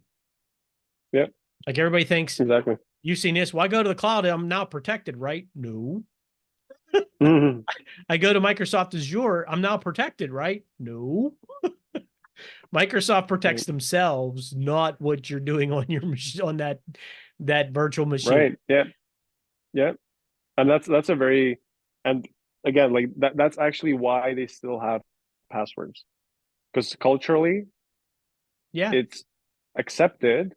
Speaker 2: Yeah.
Speaker 1: Like everybody thinks,
Speaker 2: Exactly.
Speaker 1: you've seen this. Well, I go to the cloud, I'm now protected, right? No.
Speaker 2: Hmm.
Speaker 1: I go to Microsoft Azure, I'm now protected, right? No. Microsoft
Speaker 2: Right.
Speaker 1: protects themselves, not what you're doing on your machine, on that virtual machine.
Speaker 2: Right. Yeah. Yeah. And that's a very, and again, like that's actually why they still have passwords, because culturally
Speaker 1: Yeah.
Speaker 2: it's accepted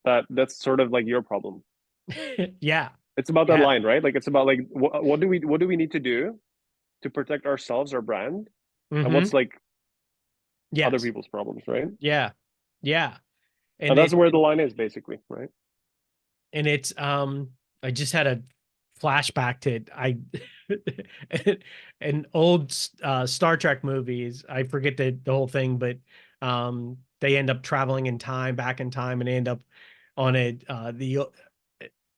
Speaker 2: that that's sort of like your problem.
Speaker 1: Yeah.
Speaker 2: It's about that
Speaker 1: Yeah.
Speaker 2: line, right? Like it's about like what do we need to do to protect ourselves, our brand, and
Speaker 1: Mm-hmm.
Speaker 2: what's like other
Speaker 1: Yes.
Speaker 2: people's problems, right?
Speaker 1: Yeah. Yeah.
Speaker 2: And
Speaker 1: And
Speaker 2: that's
Speaker 1: it
Speaker 2: where the line is basically, right?
Speaker 1: and it's I just had a flashback to an old Star Trek movies. I forget the whole thing, but they end up traveling in time, back in time, and they end up on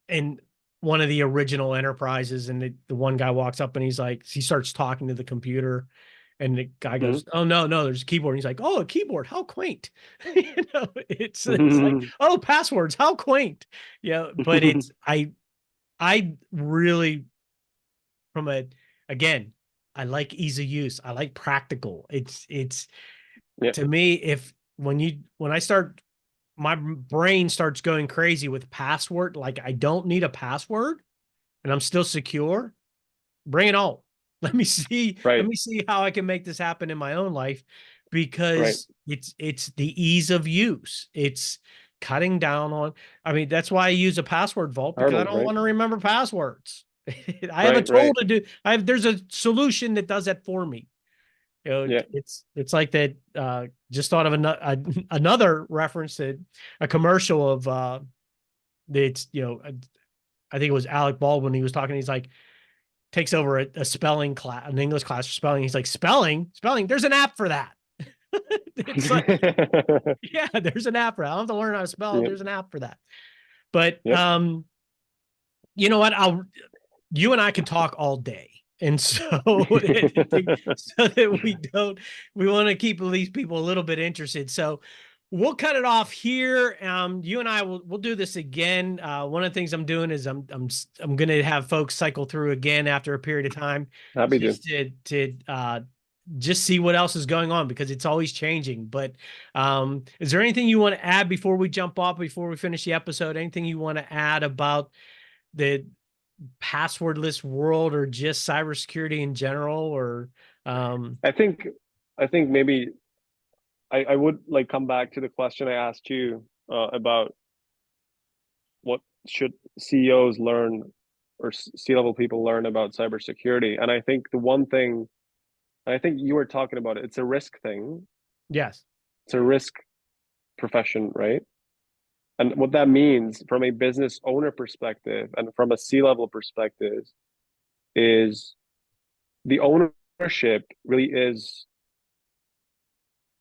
Speaker 1: in one of the original Enterprises, and the one guy walks up and he starts talking to the computer, and the guy goes,
Speaker 2: Hmm.
Speaker 1: "Oh no, no, there's a keyboard." And he's like, "Oh, a keyboard, how quaint!" It's like,
Speaker 2: Hmm.
Speaker 1: "Oh, passwords, how quaint!" Yeah, but I really, from again, I like ease of use. I like practical. It's
Speaker 2: Yeah.
Speaker 1: to me, if when I start, my brain starts going crazy with password, like I don't need a password and I'm still secure, bring it on. Let
Speaker 2: Right.
Speaker 1: me see how I can make this happen in my own life,
Speaker 2: Right.
Speaker 1: because it's the ease of use. It's cutting down on, I mean, that's why I use a password vault, because I
Speaker 2: Hurdles,
Speaker 1: don't
Speaker 2: right?
Speaker 1: want to remember passwords. I have a
Speaker 2: Right.
Speaker 1: tool
Speaker 2: Right.
Speaker 1: to do, there's a solution that does that for me.
Speaker 2: Yeah.
Speaker 1: It's like that. Just thought of another reference to a commercial of it's, I think it was Alec Baldwin. He was talking. He's like, takes over a spelling class, an English class for spelling. He's like, spelling. There's an app for that. It's like, yeah, there's an app for that. I don't have to learn how to spell.
Speaker 2: Yep.
Speaker 1: There's an app for that. But
Speaker 2: Yep.
Speaker 1: you know what? You and I can talk all day. And so, so that we want to keep at least people a little bit interested. So we'll cut it off here. You and I we'll do this again. One of the things I'm doing is I'm going to have folks cycle through again after a period of time,
Speaker 2: Happy to.
Speaker 1: just to just see what else is going on, because it's always changing. But is there anything you want to add before we jump off, before we finish the episode? Anything you want to add about the passwordless world, or just cybersecurity in general, or
Speaker 2: I think maybe I would like come back to the question I asked you about what should CEOs learn or C-level people learn about cybersecurity. And I think the one thing, I think you were talking about it, it's a risk thing.
Speaker 1: yes.
Speaker 2: It's a risk profession, right? And what that means from a business owner perspective and from a C-level perspective is the ownership really is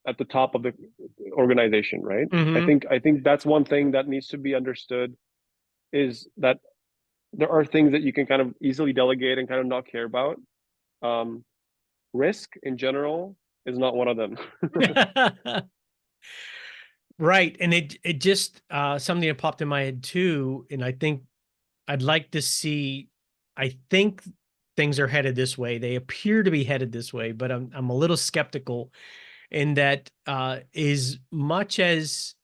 Speaker 2: at the top of the organization, right?
Speaker 1: Mm-hmm.
Speaker 2: I think that's one thing that needs to be understood, is that there are things that you can kind of easily delegate and kind of not care about. Um, Risk in general is not one of them.
Speaker 1: Right. And it just something that popped in my head too. And I think I'd like to see, I think things are headed this way. They appear to be headed this way, but I'm a little skeptical in that, as much as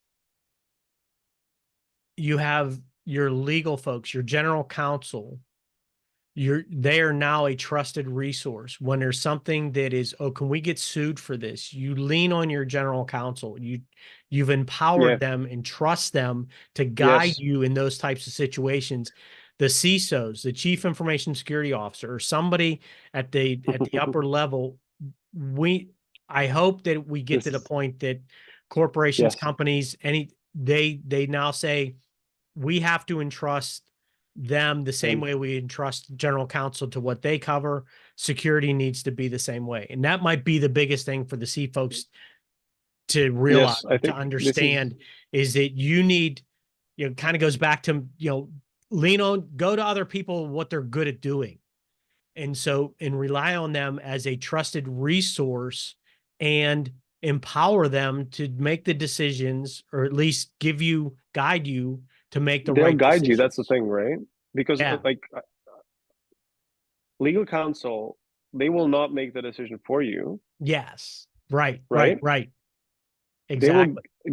Speaker 1: you have your legal folks, your general counsel, they are now a trusted resource. When there's something that is, oh, can we get sued for this? You lean on your general counsel. You've
Speaker 2: Yeah.
Speaker 1: empowered them and trust them to guide
Speaker 2: Yes.
Speaker 1: you in those types of situations. The CISOs, the Chief Information Security Officer, or somebody at the upper level, I hope that we get to the
Speaker 2: This.
Speaker 1: point that corporations,
Speaker 2: Yes.
Speaker 1: companies, they now say we have to entrust them the same
Speaker 2: And
Speaker 1: way we entrust general counsel to what they cover. Security needs to be the same way. And that might be the biggest thing for the C folks to realize,
Speaker 2: yes, I
Speaker 1: to
Speaker 2: think this is.
Speaker 1: understand, is that you need, kind of goes back to, go to other people, what they're good at doing. And rely on them as a trusted resource and empower them to make the decisions, or at least guide you to make the
Speaker 2: They'll
Speaker 1: right
Speaker 2: guide you. That's the
Speaker 1: decisions.
Speaker 2: thing, right? Because
Speaker 1: Yeah.
Speaker 2: like legal counsel, they will not make the decision for you,
Speaker 1: Yes. Right. Right.
Speaker 2: right?
Speaker 1: Right.
Speaker 2: They will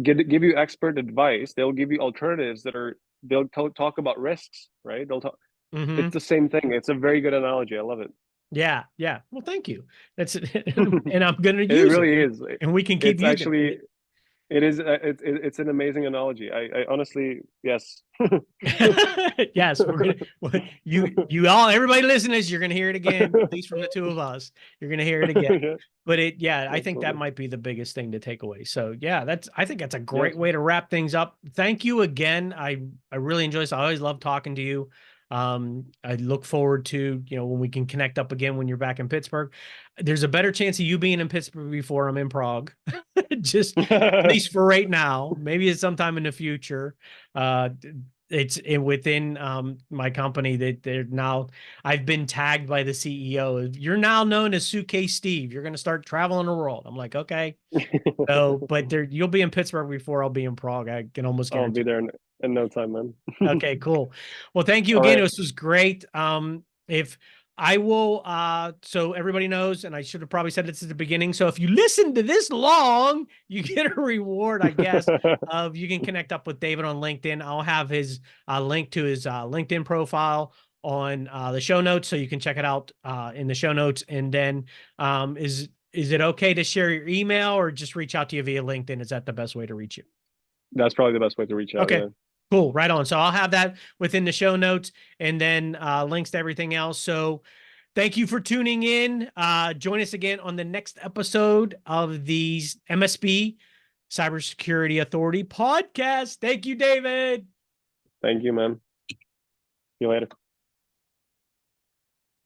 Speaker 1: Exactly.
Speaker 2: give you expert advice. They'll give you alternatives that are. They'll talk about risks, right? They'll talk. It's
Speaker 1: Hmm.
Speaker 2: the same thing. It's a very good analogy. I love it.
Speaker 1: Yeah. Yeah. Well, thank you. That's and I'm going to
Speaker 2: It
Speaker 1: use it,
Speaker 2: really is.
Speaker 1: and we can keep
Speaker 2: It's
Speaker 1: using
Speaker 2: actually.
Speaker 1: it.
Speaker 2: It is. It's an amazing analogy. I honestly, yes.
Speaker 1: Yes, you all, everybody listening to this, you're gonna hear it again, at least from the two of us. You're gonna hear it again.
Speaker 2: Yeah,
Speaker 1: But I think that
Speaker 2: absolutely.
Speaker 1: might be the biggest thing to take away. So yeah, I think that's a great
Speaker 2: Yes.
Speaker 1: way to wrap things up. Thank you again. I really enjoy this. I always love talking to you. I look forward to, when we can connect up again when you're back in Pittsburgh. There's a better chance of you being in Pittsburgh before I'm in Prague. Just at least for right now. Maybe it's sometime in the future. Uh, within my company that they're now, I've been tagged by the CEO. You're now known as Suitcase Steve. You're going to start traveling the world. I'm like, okay. So, but you'll be in Pittsburgh before I'll be in Prague. I can almost
Speaker 2: I'll be
Speaker 1: guarantee.
Speaker 2: there in no time, man.
Speaker 1: Okay, cool. Well, thank you
Speaker 2: All
Speaker 1: again.
Speaker 2: right.
Speaker 1: This was great. If I will, so everybody knows, and I should have probably said this at the beginning. So if you listen to this long, you get a reward, I guess, of you can connect up with David on LinkedIn. I'll have his link to his LinkedIn profile on the show notes, so you can check it out in the show notes. And then is it okay to share your email, or just reach out to you via LinkedIn? Is that the best way to reach you?
Speaker 2: That's probably the best way to reach out.
Speaker 1: Okay.
Speaker 2: Yeah.
Speaker 1: Cool. Right on. So I'll have that within the show notes, and then links to everything else. So thank you for tuning in. Join us again on the next episode of the MSB Cybersecurity Authority podcast. Thank you, David.
Speaker 2: Thank you, man. See you later.